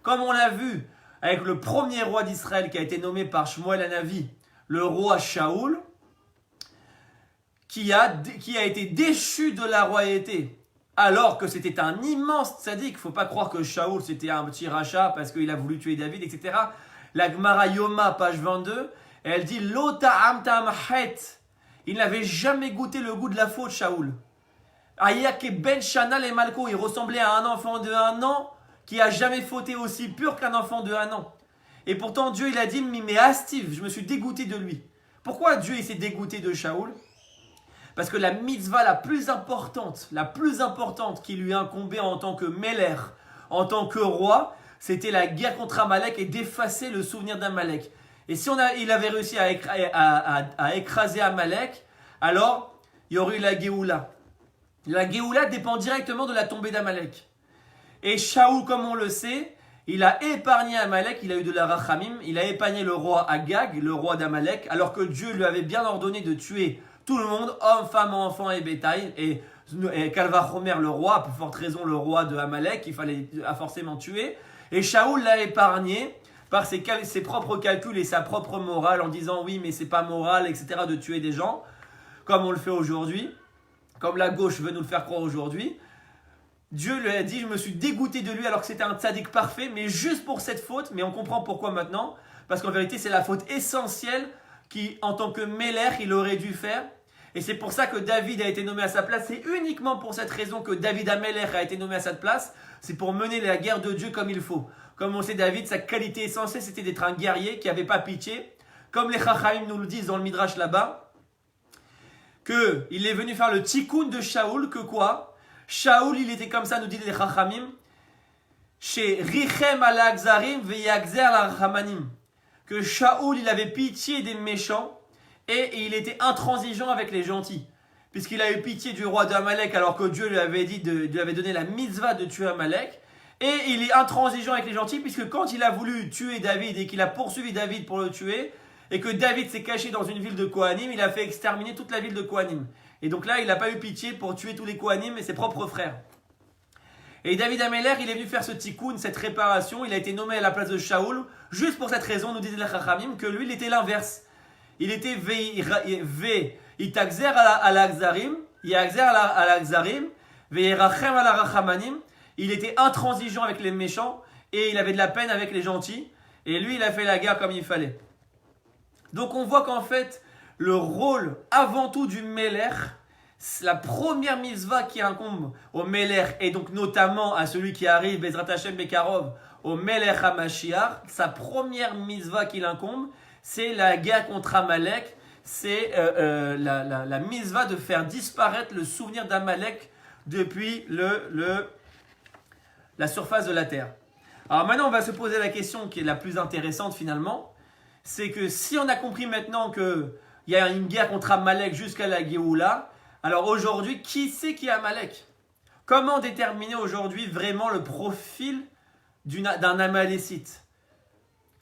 Comme on l'a vu avec le premier roi d'Israël qui a été nommé par Shmuel Hanavi, le roi Shaoul, qui a été déchu de la royauté. Alors que c'était un immense tzaddik. Il ne faut pas croire que Shaoul c'était un petit rachat parce qu'il a voulu tuer David, etc. La Gemara Yoma, page 22, elle dit Lota amtam het. Il n'avait jamais goûté le goût de la faute, Shaoul. Ayake ben shana le malko. Il ressemblait à un enfant de 1 an qui a jamais fauté aussi pur qu'un enfant de 1 an. Et pourtant, Dieu, il a dit mais astiv, je me suis dégoûté de lui. Pourquoi Dieu il s'est dégoûté de Shaoul ? Parce que la mitzvah la plus importante qui lui incombait en tant que Meller, en tant que roi, c'était la guerre contre Amalek et d'effacer le souvenir d'Amalek. Et si il avait réussi à écraser Amalek, alors il y aurait eu la Géoula. La Géoula dépend directement de la tombée d'Amalek. Et Shaoul, comme on le sait, il a épargné Amalek, il a eu de la rachamim, il a épargné le roi Agag, le roi d'Amalek, alors que Dieu lui avait bien ordonné de tuer tout le monde, hommes, femmes, enfants et bétail. Et Kalvachomer, le roi, à plus forte raison le roi de Amalek, qu'il fallait forcément tuer. Et Shaoul l'a épargné par ses propres calculs et sa propre morale en disant oui mais c'est pas moral, etc. de tuer des gens, comme on le fait aujourd'hui, comme la gauche veut nous le faire croire aujourd'hui. Dieu lui a dit je me suis dégoûté de lui alors que c'était un tzaddik parfait, mais juste pour cette faute. Mais on comprend pourquoi maintenant, parce qu'en vérité c'est la faute essentielle qui en tant que Meller il aurait dû faire. Et c'est pour ça que David a été nommé à sa place. C'est uniquement pour cette raison que David Amelech a été nommé à sa place. C'est pour mener la guerre de Dieu comme il faut. Comme on sait, David, sa qualité essentielle, c'était d'être un guerrier qui n'avait pas pitié. Comme les Chachamim nous le disent dans le Midrash là-bas, qu'il est venu faire le tikkun de Shaoul, que quoi? Shaoul, il était comme ça, nous disent les Chachamim, chez Richem ala Akzarim veyakzer la Rachamanim. Que Shaoul, il avait pitié des méchants et il était intransigeant avec les gentils. Puisqu'il a eu pitié du roi d'Amalek alors que Dieu lui avait donné la mitzvah de tuer Amalek. Et il est intransigeant avec les gentils puisque quand il a voulu tuer David et qu'il a poursuivi David pour le tuer, et que David s'est caché dans une ville de Kohanim, il a fait exterminer toute la ville de Kohanim. Et donc là, il n'a pas eu pitié pour tuer tous les Kohanim et ses propres frères. Et David Amelech, il est venu faire ce tikkun, cette réparation. Il a été nommé à la place de Shaoul, juste pour cette raison, nous disent les Chachamim, que lui, il était l'inverse. Il était Itakzer ala Akzarim, Yakzer ala Akzarim, Ve'erachem ala Rachamanim. Il était intransigeant avec les méchants et il avait de la peine avec les gentils. Et lui, il a fait la guerre comme il fallait. Donc on voit qu'en fait, le rôle avant tout du Melech, la première mitzvah qui incombe au Melech, et donc notamment à celui qui arrive, Bezrat Hashem Bekarov, au Melech HaMashiach, sa première mitzvah qui l'incombe, c'est la guerre contre Amalek, c'est la mitzvah de faire disparaître le souvenir d'Amalek depuis la surface de la terre. Alors maintenant, on va se poser la question qui est la plus intéressante finalement, c'est que si on a compris maintenant qu'il y a une guerre contre Amalek jusqu'à la Géoula, alors aujourd'hui, qui c'est qui est Amalek? Comment déterminer aujourd'hui vraiment le profil d'un Amalécite?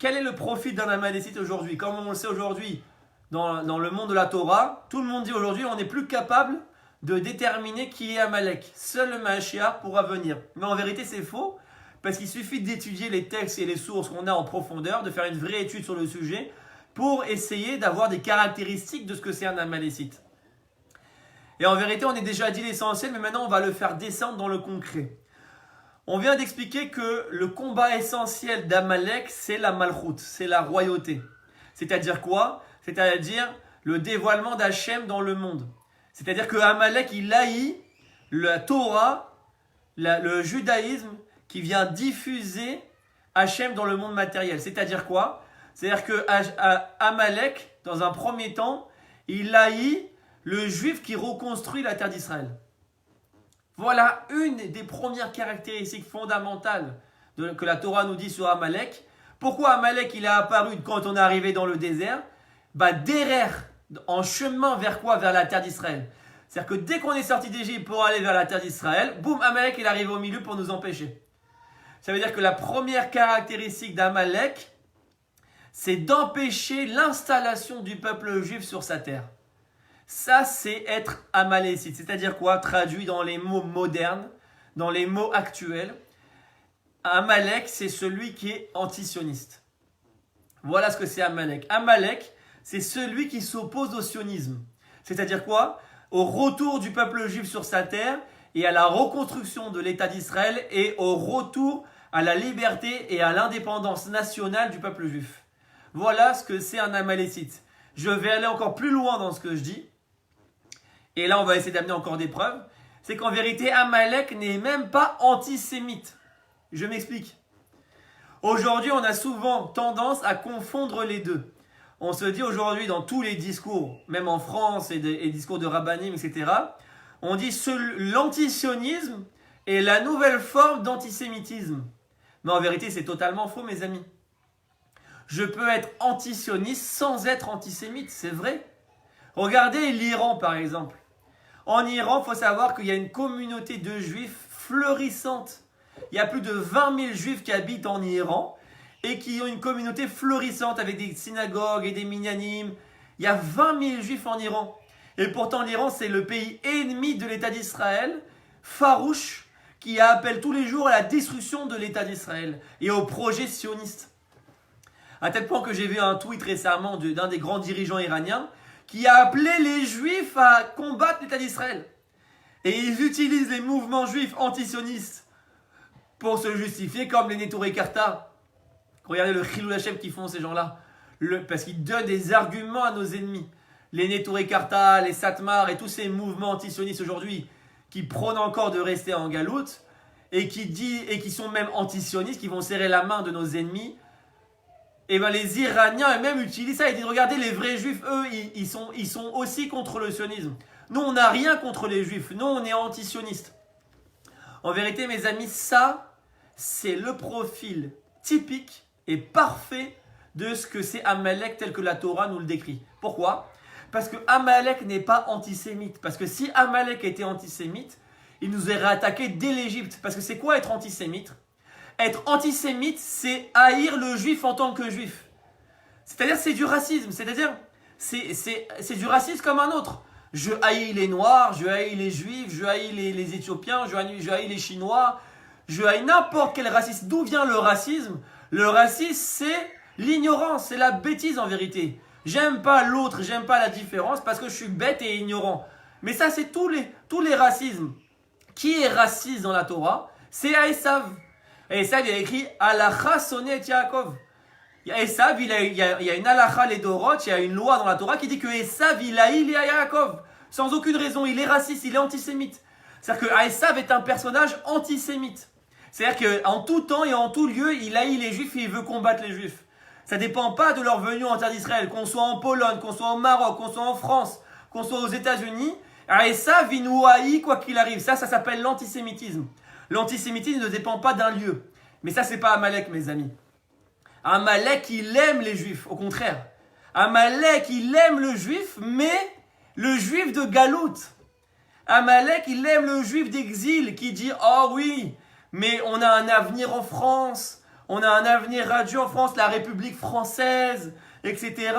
Quel est le profil d'un Amalécite aujourd'hui? Comme on le sait aujourd'hui dans le monde de la Torah, tout le monde dit aujourd'hui on n'est plus capable de déterminer qui est Amalek. Seul le Mashiach pourra venir. Mais en vérité c'est faux, parce qu'il suffit d'étudier les textes et les sources qu'on a en profondeur, de faire une vraie étude sur le sujet, pour essayer d'avoir des caractéristiques de ce que c'est un Amalécite. Et en vérité, on a déjà dit l'essentiel, mais maintenant on va le faire descendre dans le concret. On vient d'expliquer que le combat essentiel d'Amalek, c'est la malchoute, c'est la royauté. C'est-à-dire quoi? C'est-à-dire le dévoilement d'Hachem dans le monde. C'est-à-dire que Amalek, il haït la Torah, le judaïsme, qui vient diffuser Hachem dans le monde matériel. C'est-à-dire quoi? C'est-à-dire que Amalek, dans un premier temps, il haït le juif qui reconstruit la terre d'Israël. Voilà une des premières caractéristiques fondamentales que la Torah nous dit sur Amalek. Pourquoi Amalek il est apparu quand on est arrivé dans le désert? Derrière, en chemin vers quoi? Vers la terre d'Israël. C'est-à-dire que dès qu'on est sorti d'Égypte pour aller vers la terre d'Israël, boum, Amalek il arrive au milieu pour nous empêcher. Ça veut dire que la première caractéristique d'Amalek, c'est d'empêcher l'installation du peuple juif sur sa terre. Ça, c'est être amalécite. C'est-à-dire quoi? Traduit dans les mots modernes, dans les mots actuels. Amalek, c'est celui qui est antisioniste. Voilà ce que c'est Amalek. Amalek, c'est celui qui s'oppose au sionisme. C'est-à-dire quoi? Au retour du peuple juif sur sa terre et à la reconstruction de l'État d'Israël et au retour à la liberté et à l'indépendance nationale du peuple juif. Voilà ce que c'est un amalécite. Je vais aller encore plus loin dans ce que je dis. Et là, on va essayer d'amener encore des preuves. C'est qu'en vérité, Amalek n'est même pas antisémite. Je m'explique. Aujourd'hui, on a souvent tendance à confondre les deux. On se dit aujourd'hui dans tous les discours, même en France et discours de rabbinim, etc., on dit l'antisionisme est la nouvelle forme d'antisémitisme. Mais en vérité, c'est totalement faux, mes amis. Je peux être antisioniste sans être antisémite, c'est vrai. Regardez l'Iran, par exemple. En Iran, il faut savoir qu'il y a une communauté de juifs florissante. Il y a plus de 20 000 juifs qui habitent en Iran et qui ont une communauté florissante avec des synagogues et des minyanim. Il y a 20 000 juifs en Iran. Et pourtant, l'Iran, c'est le pays ennemi de l'État d'Israël, farouche, qui appelle tous les jours à la destruction de l'État d'Israël et au projet sioniste. À tel point que j'ai vu un tweet récemment d'un des grands dirigeants iraniens qui a appelé les juifs à combattre l'État d'Israël. Et ils utilisent les mouvements juifs antisionistes pour se justifier, comme les Neturei Karta. Regardez le Chilul Hashem qu'ils font ces gens-là. Parce qu'ils donnent des arguments à nos ennemis. les Neturei Karta, les Satmar et tous ces mouvements antisionistes aujourd'hui qui prônent encore de rester en galoute et qui sont même antisionistes, qui vont serrer la main de nos ennemis, et bien les Iraniens eux-mêmes utilisent ça. Ils disent regardez, les vrais juifs, eux, ils sont aussi contre le sionisme. Nous, on n'a rien contre les juifs. Nous, on est antisionistes. En vérité, mes amis, ça, c'est le profil typique et parfait de ce que c'est Amalek tel que la Torah nous le décrit. Pourquoi ? Parce que Amalek n'est pas antisémite. Parce que si Amalek était antisémite, il nous aurait attaqué dès l'Égypte. Parce que c'est quoi être antisémite ? Être antisémite, c'est haïr le juif en tant que juif. C'est-à-dire c'est du racisme. C'est-à-dire c'est du racisme comme un autre. Je haïs les Noirs, je haïs les Juifs, je haïs les Éthiopiens, je haïs les Chinois, je haïs n'importe quel racisme. D'où vient le racisme ? Le racisme, c'est l'ignorance, c'est la bêtise en vérité. J'aime pas l'autre, j'aime pas la différence parce que je suis bête et ignorant. Mais ça, c'est tous les racismes. Qui est raciste dans la Torah ? C'est Esav. Esav, il a écrit « Alacha sonet Yaakov ». Esav, il y a une halacha les Dorot, il y a une loi dans la Torah qui dit que Esav, il haït Yaakov. Sans aucune raison, il est raciste, il est antisémite. C'est-à-dire que Esav est un personnage antisémite. C'est-à-dire qu'en tout temps et en tout lieu, il haït les Juifs et il veut combattre les Juifs. Ça ne dépend pas de leur venue en terre d'Israël, qu'on soit en Pologne, qu'on soit au Maroc, qu'on soit en France, qu'on soit aux États-Unis. Esav, il nous haït quoi qu'il arrive. Ça s'appelle l'antisémitisme. L'antisémitisme ne dépend pas d'un lieu. Mais ça, c'est pas Amalek, mes amis. Amalek, il aime les Juifs, au contraire. Amalek, il aime le Juif, mais le Juif de Galout. Amalek, il aime le Juif d'exil qui dit « Oh oui, mais on a un avenir en France, on a un avenir radieux en France, la République française, etc.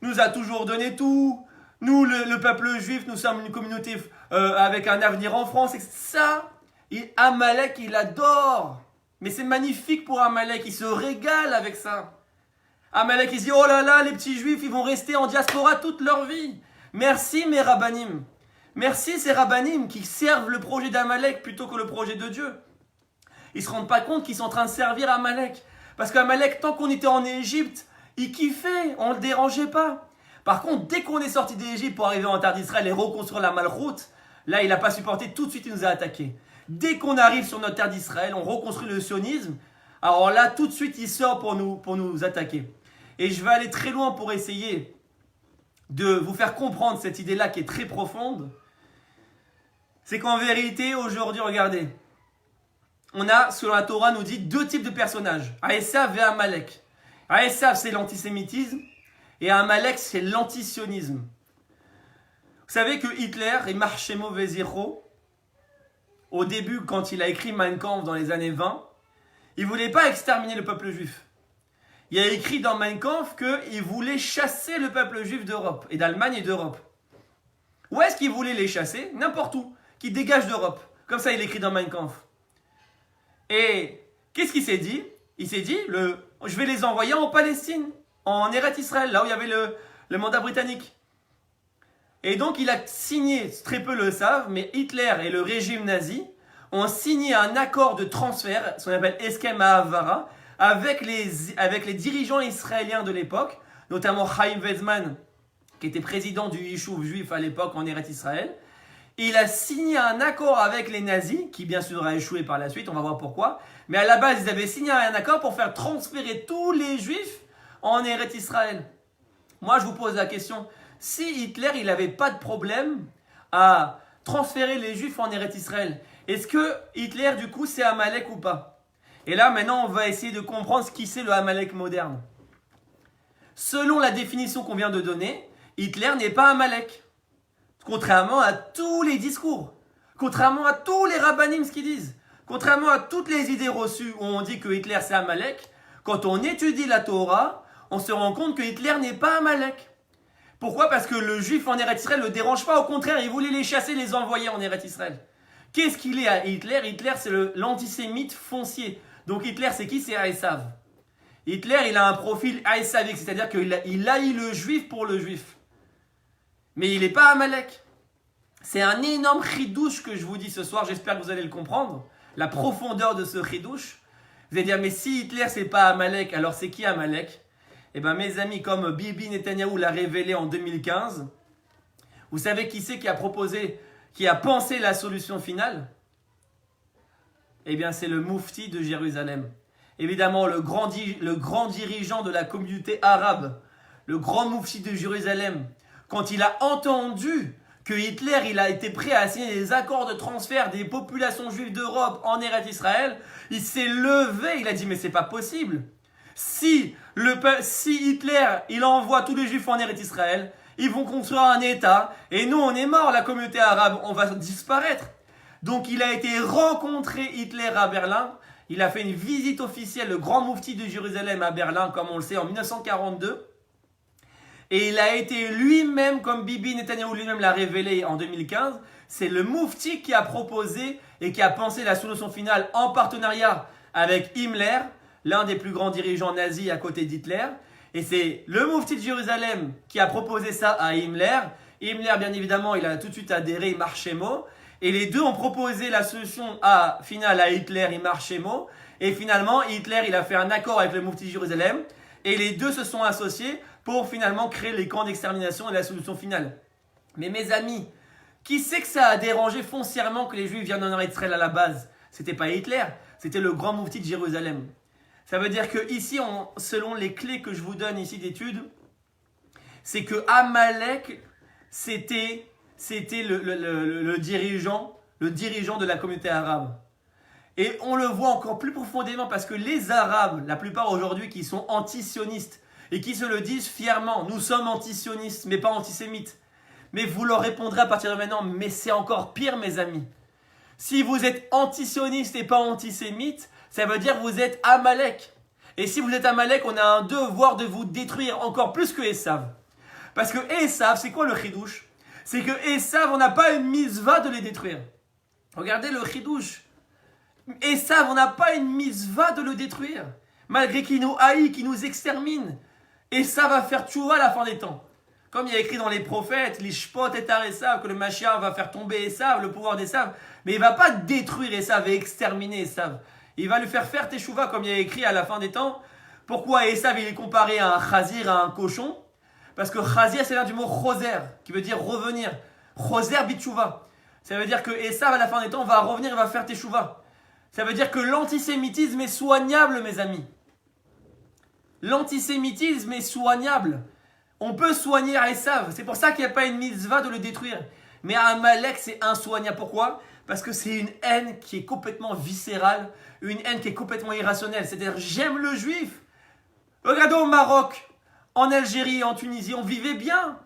nous a toujours donné tout. Nous, le peuple juif, nous sommes une communauté avec un avenir en France. » Et ça, Amalek, il adore. Mais c'est magnifique pour Amalek, il se régale avec ça. Amalek, il se dit, oh là là, les petits juifs, ils vont rester en diaspora toute leur vie. Merci mes rabbanim. Merci ces rabbanim qui servent le projet d'Amalek plutôt que le projet de Dieu. Ils ne se rendent pas compte qu'ils sont en train de servir Amalek. Parce qu'Amalek, tant qu'on était en Égypte, il kiffait, on ne le dérangeait pas. Par contre, dès qu'on est sorti d'Égypte pour arriver en terre d'Israël et reconstruire la Malchoute, là, il n'a pas supporté, tout de suite, il nous a attaqués. Dès qu'on arrive sur notre terre d'Israël, on reconstruit le sionisme. Alors là, tout de suite, il sort pour nous attaquer. Et je vais aller très loin pour essayer de vous faire comprendre cette idée-là qui est très profonde. C'est qu'en vérité, aujourd'hui, regardez, on a, selon la Torah, nous dit deux types de personnages. Esav et Amalek. Esav, c'est l'antisémitisme. Et Amalek, c'est l'antisionisme. Vous savez que Hitler, et Marshemo Veziro, au début, quand il a écrit Mein Kampf dans les années 20, il ne voulait pas exterminer le peuple juif. Il a écrit dans Mein Kampf qu'il voulait chasser le peuple juif d'Europe, et d'Allemagne et d'Europe. Où est-ce qu'il voulait les chasser ? N'importe où, qu'ils dégagent d'Europe. Comme ça, il écrit dans Mein Kampf. Et qu'est-ce qu'il s'est dit ? Il s'est dit, je vais les envoyer en Palestine, en Eretz Israël, là où il y avait le mandat britannique. Et donc il a signé, très peu le savent, mais Hitler et le régime nazi ont signé un accord de transfert, ce qu'on appelle Eskem Ha'avara, avec les dirigeants israéliens de l'époque, notamment Chaim Weizmann, qui était président du Yishuv juif à l'époque en Eretz Israël. Il a signé un accord avec les nazis, qui bien sûr a échoué par la suite, on va voir pourquoi. Mais à la base, ils avaient signé un accord pour faire transférer tous les juifs en Eretz Israël. Moi, je vous pose la question, si Hitler, il n'avait pas de problème à transférer les juifs en Eretz Israël, est-ce que Hitler, du coup, c'est Amalek ou pas ? Et là, maintenant, on va essayer de comprendre ce qui c'est le Amalek moderne. Selon la définition qu'on vient de donner, Hitler n'est pas Amalek. Contrairement à tous les discours, contrairement à tous les rabbanim ce qu'ils disent, contrairement à toutes les idées reçues où on dit que Hitler c'est Amalek, quand on étudie la Torah, on se rend compte que Hitler n'est pas Amalek. Pourquoi ? Parce que le juif en Eretz Israël ne le dérange pas, au contraire, il voulait les chasser, les envoyer en Eretz Israël. Qu'est-ce qu'il est à Hitler ? Hitler c'est l'antisémite foncier. Donc Hitler c'est qui ? C'est Esav. Hitler il a un profil esavique, c'est-à-dire qu'il haït le juif pour le juif. Mais il n'est pas Amalek. C'est un énorme chidouche que je vous dis ce soir, j'espère que vous allez le comprendre. La profondeur de ce chidouche. Vous allez dire, mais si Hitler c'est pas Amalek, alors c'est qui Amalek ? Eh bien, mes amis, comme Bibi Netanyahou l'a révélé en 2015, vous savez qui c'est qui a proposé, qui a pensé la solution finale? Eh bien, c'est le Moufti de Jérusalem. Évidemment, le grand dirigeant de la communauté arabe, le grand Moufti de Jérusalem, quand il a entendu que Hitler il a été prêt à signer des accords de transfert des populations juives d'Europe en Eretz Israël, il s'est levé, il a dit mais c'est pas possible. Si Hitler il envoie tous les juifs en Eretz Israël, ils vont construire un État et nous on est mort, la communauté arabe, on va disparaître. Donc il a été rencontré Hitler à Berlin, il a fait une visite officielle, le grand Moufti de Jérusalem à Berlin, comme on le sait, en 1942. Et il a été lui-même, comme Bibi Netanyahou lui-même l'a révélé en 2015, c'est le Moufti qui a proposé et qui a pensé la solution finale en partenariat avec Himmler, l'un des plus grands dirigeants nazis à côté d'Hitler. Et c'est le Moufti de Jérusalem qui a proposé ça à Himmler. Himmler, bien évidemment, il a tout de suite adhéré, il marchait mot. Et les deux ont proposé la solution finale à Hitler, il marchait mot. Et finalement, Hitler, il a fait un accord avec le Moufti de Jérusalem. Et les deux se sont associés pour finalement créer les camps d'extermination et la solution finale. Mais mes amis, qui sait que ça a dérangé foncièrement que les Juifs viennent en Israël à la base? C'était pas Hitler, c'était le grand Moufti de Jérusalem. Ça veut dire que ici, selon les clés que je vous donne ici d'études, c'est que Amalek, c'était le dirigeant de la communauté arabe. Et on le voit encore plus profondément parce que les Arabes, la plupart aujourd'hui qui sont anti-sionistes et qui se le disent fièrement, nous sommes anti-sionistes mais pas antisémites. Mais vous leur répondrez à partir de maintenant, mais c'est encore pire mes amis. Si vous êtes anti-sioniste et pas antisémite, ça veut dire que vous êtes Amalek. Et si vous êtes Amalek, on a un devoir de vous détruire encore plus que Esav. Parce que Esav, c'est quoi le chidouche? C'est que Esav, on n'a pas une mitzvah de les détruire. Regardez le chidouche. Esav, on n'a pas une mitzvah de le détruire. Malgré qu'il nous haït, qu'il nous extermine. Esav va faire tchouva à la fin des temps. Comme il y a écrit dans les prophètes, les shpot et Esav, que le Mashiach va faire tomber Esav, le pouvoir d'Esav. Mais il ne va pas détruire Esav et exterminer Esav. Il va lui faire teshuva, comme il y a écrit à la fin des temps. Pourquoi Esav il est comparé à un chazir, à un cochon? Parce que chazir c'est l'un du mot choser, qui veut dire revenir. Choser bitchouva. Ça veut dire que Esav à la fin des temps va revenir et va faire teshuva. Ça veut dire que l'antisémitisme est soignable, mes amis. L'antisémitisme est soignable. On peut soigner Esav. C'est pour ça qu'il n'y a pas une mitzvah de le détruire. Mais Amalek, c'est insoignable. Pourquoi? Parce que c'est une haine qui est complètement viscérale, une haine qui est complètement irrationnelle. C'est-à-dire, j'aime le juif. Regardez au Maroc, en Algérie, en Tunisie, on vivait bien.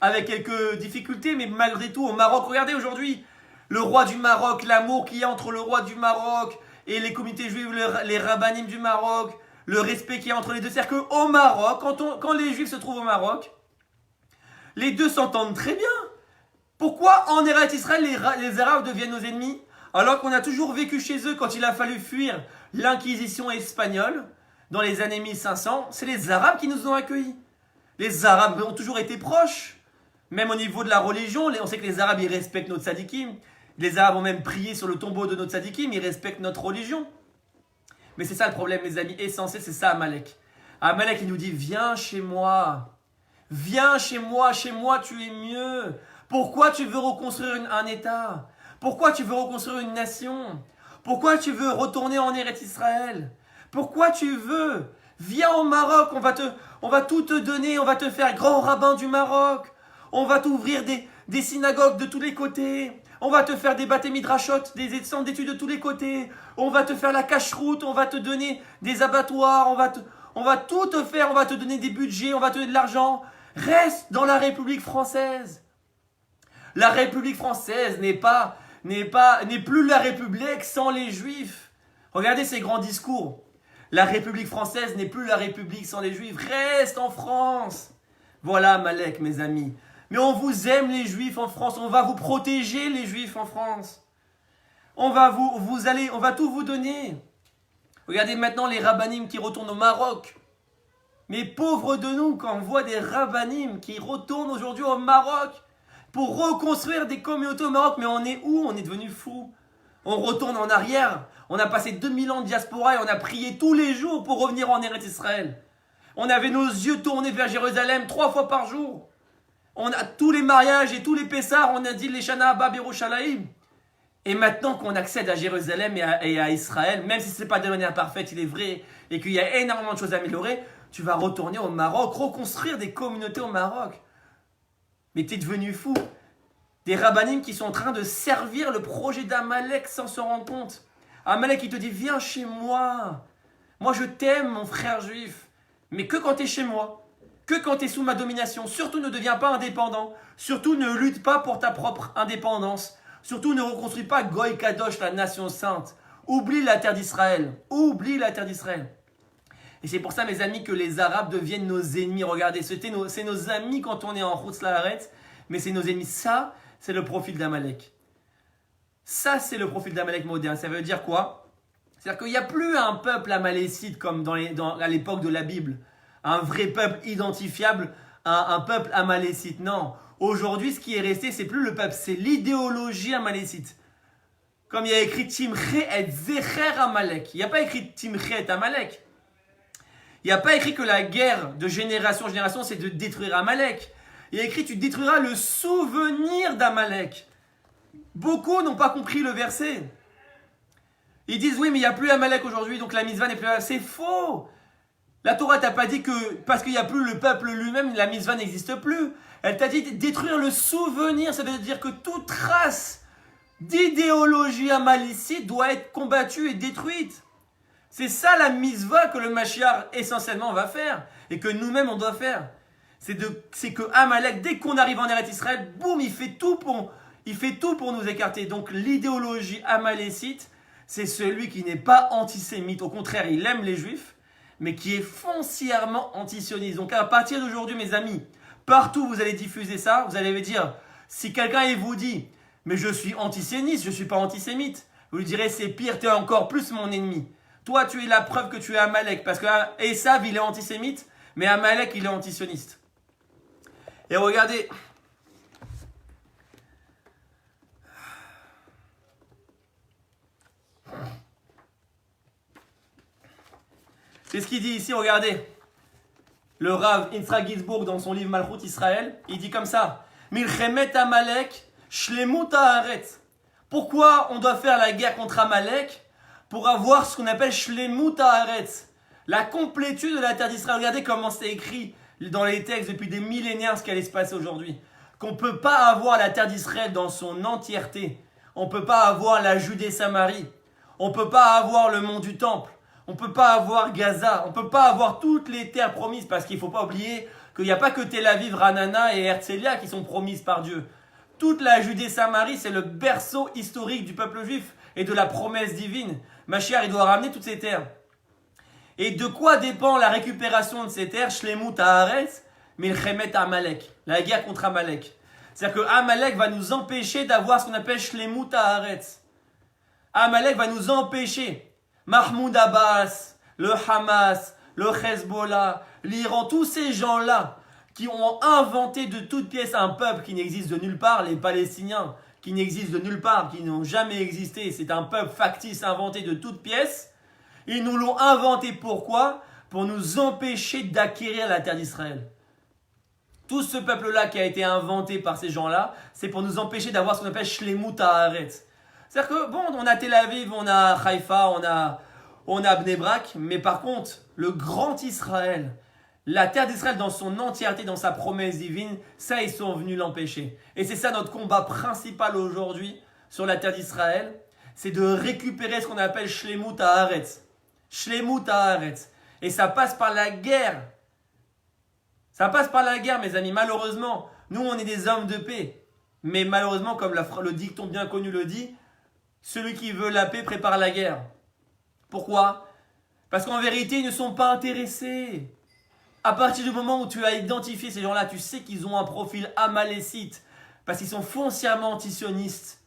Avec quelques difficultés, mais malgré tout, au Maroc, regardez aujourd'hui, le roi du Maroc, l'amour qu'il y a entre le roi du Maroc et les communautés juives, les rabbinim du Maroc, le respect qu'il y a entre les deux. C'est-à-dire qu'au Maroc, quand les juifs se trouvent au Maroc, les deux s'entendent très bien. Pourquoi en Eretz Israël les Arabes deviennent nos ennemis alors qu'on a toujours vécu chez eux quand il a fallu fuir l'inquisition espagnole dans les années 1500? C'est les Arabes qui nous ont accueillis. Les Arabes ont toujours été proches, même au niveau de la religion. On sait que les Arabes ils respectent notre tzadikim. Les Arabes ont même prié sur le tombeau de notre tzadikim, ils respectent notre religion. Mais c'est ça le problème, mes amis, essentiel, c'est ça Amalek. Amalek, il nous dit, viens chez moi. Viens chez moi tu es mieux. Pourquoi tu veux reconstruire un État? Pourquoi tu veux reconstruire une nation? Pourquoi tu veux retourner en Eretz Israël? Pourquoi tu veux? Viens au Maroc, on va tout te donner, on va te faire grand rabbin du Maroc. On va t'ouvrir des synagogues de tous les côtés. On va te faire des bâtés midrashot, des centres d'études de tous les côtés. On va te faire la cache-route, on va te donner des abattoirs, on va tout te faire, on va te donner des budgets, on va te donner de l'argent. Reste dans la République française. La République française n'est plus la République sans les Juifs. Regardez ces grands discours. La République française n'est plus la République sans les Juifs. Reste en France. Voilà Malek, mes amis. Mais on vous aime les Juifs en France. On va vous protéger les Juifs en France. On va tout vous donner. Regardez maintenant les rabbinim qui retournent au Maroc. Mais pauvres de nous quand on voit des rabbinim qui retournent aujourd'hui au Maroc pour reconstruire des communautés au Maroc. Mais on est où? On est devenu fous. On retourne en arrière. On a passé 2000 ans de diaspora et on a prié tous les jours pour revenir en Eretz Israël. On avait nos yeux tournés vers Jérusalem 3 fois par jour. On a tous les mariages et tous les Pessars, on a dit les Shana Abba Birushalayim. Et maintenant qu'on accède à Jérusalem et à Israël, même si ce n'est pas de manière parfaite, il est vrai, et qu'il y a énormément de choses à améliorer, tu vas retourner au Maroc, reconstruire des communautés au Maroc. Mais tu es devenu fou. Des rabbinim qui sont en train de servir le projet d'Amalek sans se rendre compte. Amalek qui te dit, viens chez moi. Moi je t'aime mon frère juif. Mais que quand tu es chez moi. Que quand tu es sous ma domination. Surtout ne deviens pas indépendant. Surtout ne lutte pas pour ta propre indépendance. Surtout ne reconstruis pas Goy Kadosh, la nation sainte. Oublie la terre d'Israël. Oublie la terre d'Israël. Et c'est pour ça, mes amis, que les Arabes deviennent nos ennemis. Regardez, c'est nos amis quand on est en Chutz La'aretz, mais c'est nos ennemis. Ça, c'est le profil d'Amalek. Ça, c'est le profil d'Amalek moderne. Ça veut dire quoi? C'est-à-dire qu'il n'y a plus un peuple amalécite comme à l'époque de la Bible. Un vrai peuple identifiable, un peuple amalécite. Non. Aujourd'hui, ce qui est resté, c'est plus le peuple, c'est l'idéologie amalécite. Comme il y a écrit Timche et Zecher Amalek. Il n'y a pas écrit Timche et Amalek. Il n'y a pas écrit que la guerre de génération en génération, c'est de détruire Amalek. Il y a écrit tu détruiras le souvenir d'Amalek. Beaucoup n'ont pas compris le verset. Ils disent oui, mais il n'y a plus Amalek aujourd'hui, donc la mitzvah n'est plus là. C'est faux. La Torah t'a pas dit que parce qu'il n'y a plus le peuple lui-même, la mitzvah n'existe plus. Elle t'a dit détruire le souvenir. Ça veut dire que toute trace d'idéologie amalécite doit être combattue et détruite. C'est ça la mitzvah que le Mashiach essentiellement va faire et que nous-mêmes on doit faire. C'est que Amalek, dès qu'on arrive en Eretz Israël, boum, il fait tout pour nous écarter. Donc l'idéologie amalécite, c'est celui qui n'est pas antisémite. Au contraire, il aime les juifs, mais qui est foncièrement antisioniste. Donc à partir d'aujourd'hui, mes amis, partout vous allez diffuser ça, vous allez dire, si quelqu'un vous dit, mais je suis antisioniste, je ne suis pas antisémite, vous lui direz, c'est pire, tu es encore plus mon ennemi. Toi, tu es la preuve que tu es Amalek, parce que Esav, il est antisémite, mais Amalek, il est antisioniste. Et regardez, c'est ce qu'il dit ici, regardez. Le Rav Yitzhak Ginsburg, dans son livre Malchut Israël, il dit comme ça, Milchemet Amalek, Shlemut Haaretz. Pourquoi on doit faire la guerre contre Amalek? Pour avoir ce qu'on appelle Shlemut Haaretz, la complétude de la terre d'Israël. Regardez comment c'est écrit dans les textes depuis des millénaires ce qui allait se passer aujourd'hui. Qu'on ne peut pas avoir la terre d'Israël dans son entièreté. On ne peut pas avoir la Judée-Samarie. On ne peut pas avoir le mont du Temple. On ne peut pas avoir Gaza. On ne peut pas avoir toutes les terres promises parce qu'il ne faut pas oublier qu'il n'y a pas que Tel Aviv, Ranana et Herzliya qui sont promises par Dieu. Toute la Judée-Samarie, c'est le berceau historique du peuple juif et de la promesse divine. Mashiach, il doit ramener toutes ces terres. Et de quoi dépend la récupération de ces terres? Shlemut Haaretz, Milchemet Amalek. La guerre contre Amalek. C'est-à-dire que Amalek va nous empêcher d'avoir ce qu'on appelle Shlemut Haaretz. Amalek va nous empêcher. Mahmoud Abbas, le Hamas, le Hezbollah, l'Iran, tous ces gens-là qui ont inventé de toutes pièces un peuple qui n'existe de nulle part, les Palestiniens, qui n'existent de nulle part, qui n'ont jamais existé. C'est un peuple factice inventé de toutes pièces. Ils nous l'ont inventé pourquoi? Pour nous empêcher d'acquérir la terre d'Israël. Tout ce peuple-là qui a été inventé par ces gens-là, c'est pour nous empêcher d'avoir ce qu'on appelle Shlemut Haaretz. C'est-à-dire que, bon, on a Tel Aviv, on a Haïfa, on a Bnei Brak, mais par contre, le grand Israël, la terre d'Israël dans son entièreté, dans sa promesse divine, ça, ils sont venus l'empêcher. Et c'est ça notre combat principal aujourd'hui sur la terre d'Israël, c'est de récupérer ce qu'on appelle Shlemut Haaretz. Shlemut Haaretz. Et ça passe par la guerre. Ça passe par la guerre, mes amis. Malheureusement, nous, on est des hommes de paix. Mais malheureusement, comme le dicton bien connu le dit, celui qui veut la paix prépare la guerre. Pourquoi? Parce qu'en vérité, ils ne sont pas intéressés. À partir du moment où tu as identifié ces gens-là, tu sais qu'ils ont un profil amalécite, parce qu'ils sont foncièrement antisionistes.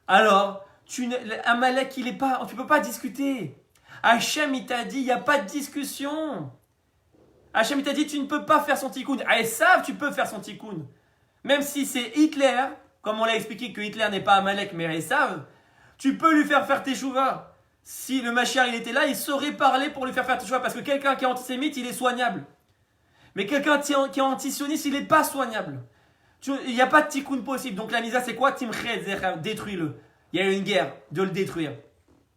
Alors, Amalek, tu ne peux pas discuter. Hachem, il t'a dit, il n'y a pas de discussion. Hachem, il t'a dit, tu ne peux pas faire son tikkun. À Esav, tu peux faire son tikkun. Même si c'est Hitler, comme on l'a expliqué que Hitler n'est pas Amalek, mais Esav, tu peux lui faire teshuva. Si le Mashiach il était là, il saurait parler pour lui faire teshuva, parce que quelqu'un qui est antisémite, il est soignable. Mais quelqu'un qui est antisioniste, il n'est pas soignable. Il n'y a pas de tikkun possible. Donc la misa, c'est quoi? Timchet, détruis-le. Il y a une guerre de le détruire.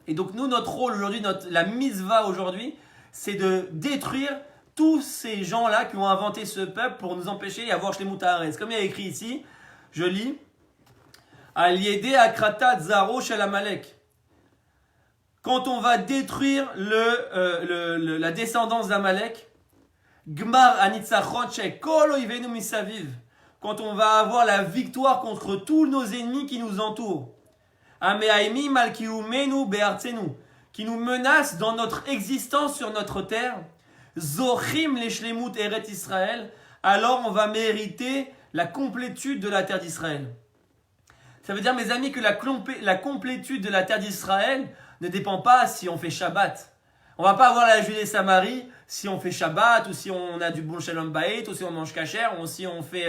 Et donc nous, notre rôle aujourd'hui, la misva aujourd'hui, c'est de détruire tous ces gens-là qui ont inventé ce peuple pour nous empêcher d'avoir Shlemut Haaretz. Comme il y a écrit ici, je lis, Al Yede Akratat Zaro Shel Amalek. Quand on va détruire la descendance d'Amalek, Gmar Anitzachon Shekol Oivenu Misaviv. Quand on va avoir la victoire contre tous nos ennemis qui nous entourent. Ameaimi Malkiumenu Beartzenu. Qui nous menacent dans notre existence sur notre terre. Zochim les Shlemut Eret Israël. Alors on va mériter la complétude de la terre d'Israël. Ça veut dire, mes amis, que la complétude de la terre d'Israël ne dépend pas si on fait Shabbat. On ne va pas avoir la Judée-Samarie si on fait Shabbat, ou si on a du bon Shalom Bayit, ou si on mange kasher, ou si on fait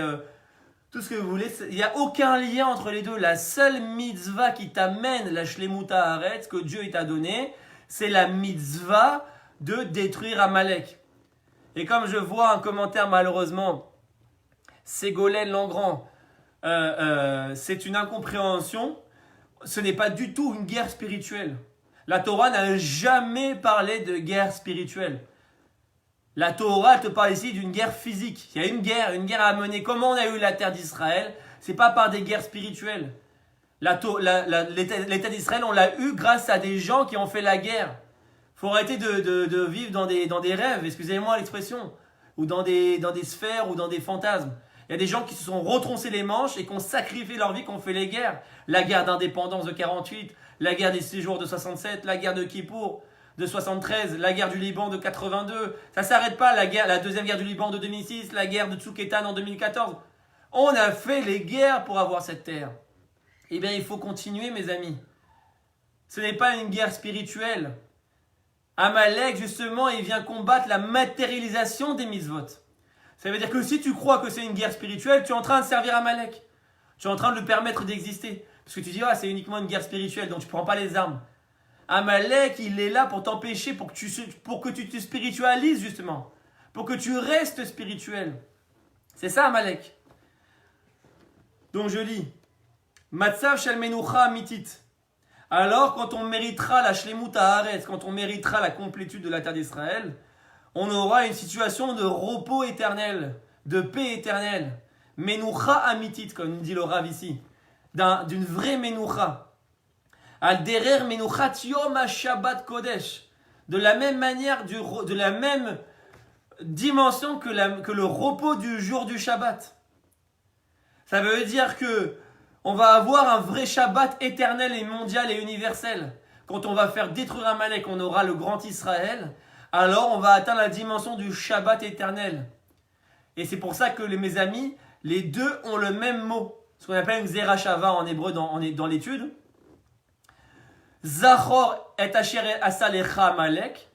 tout ce que vous voulez. Il n'y a aucun lien entre les deux. La seule mitzvah qui t'amène la Shlemut Haaretz que Dieu t'a donnée, c'est la mitzvah de détruire Amalek. Et comme je vois un commentaire, malheureusement, Ségolène Langrand, c'est une incompréhension. Ce n'est pas du tout une guerre spirituelle. La Torah n'a jamais parlé de guerre spirituelle. La Torah te parle ici d'une guerre physique. Il y a une guerre à mener. Comment on a eu la terre d'Israël? C'est pas par des guerres spirituelles. L'État d'Israël, on l'a eu grâce à des gens qui ont fait la guerre. Faut arrêter de vivre dans des rêves, excusez-moi l'expression, ou dans des sphères ou dans des fantasmes. Il y a des gens qui se sont retroncés les manches et qui ont sacrifié leur vie, qui ont fait les guerres. La guerre d'indépendance de 48, la guerre des 6 jours de 67, la guerre de Kippour de 73, la guerre du Liban de 82. Ça ne s'arrête pas, la deuxième guerre du Liban de 2006, la guerre de Tsoukétan en 2014. On a fait les guerres pour avoir cette terre. Eh bien, il faut continuer, mes amis. Ce n'est pas une guerre spirituelle. Amalek, justement, il vient combattre la matérialisation des mitzvot. Ça veut dire que si tu crois que c'est une guerre spirituelle, tu es en train de servir Amalek. Tu es en train de lui permettre d'exister. Parce que tu dis, c'est uniquement une guerre spirituelle, donc tu ne prends pas les armes. Amalek, il est là pour t'empêcher, pour que tu te spiritualises, justement. Pour que tu restes spirituel. C'est ça, Amalek. Donc je lis. Matzav shel menucha mitit. Alors, quand on méritera la Shlemut Haaretz, quand on méritera la complétude de la terre d'Israël, on aura une situation de repos éternel, de paix éternelle. Menucha amitit, comme dit le Rav ici. D'une vraie menucha. Al derer menuchat yom ha-shabbat kodesh. De la même manière, de la même dimension que le repos du jour du Shabbat. Ça veut dire que on va avoir un vrai Shabbat éternel et mondial et universel. Quand on va faire détruire Amalek, on aura le grand Israël. Alors on va atteindre la dimension du Shabbat éternel. Et c'est pour ça que, mes amis, les deux ont le même mot. Ce qu'on appelle une Zerachava en hébreu dans l'étude. Zachor et asher asalecha Amalek.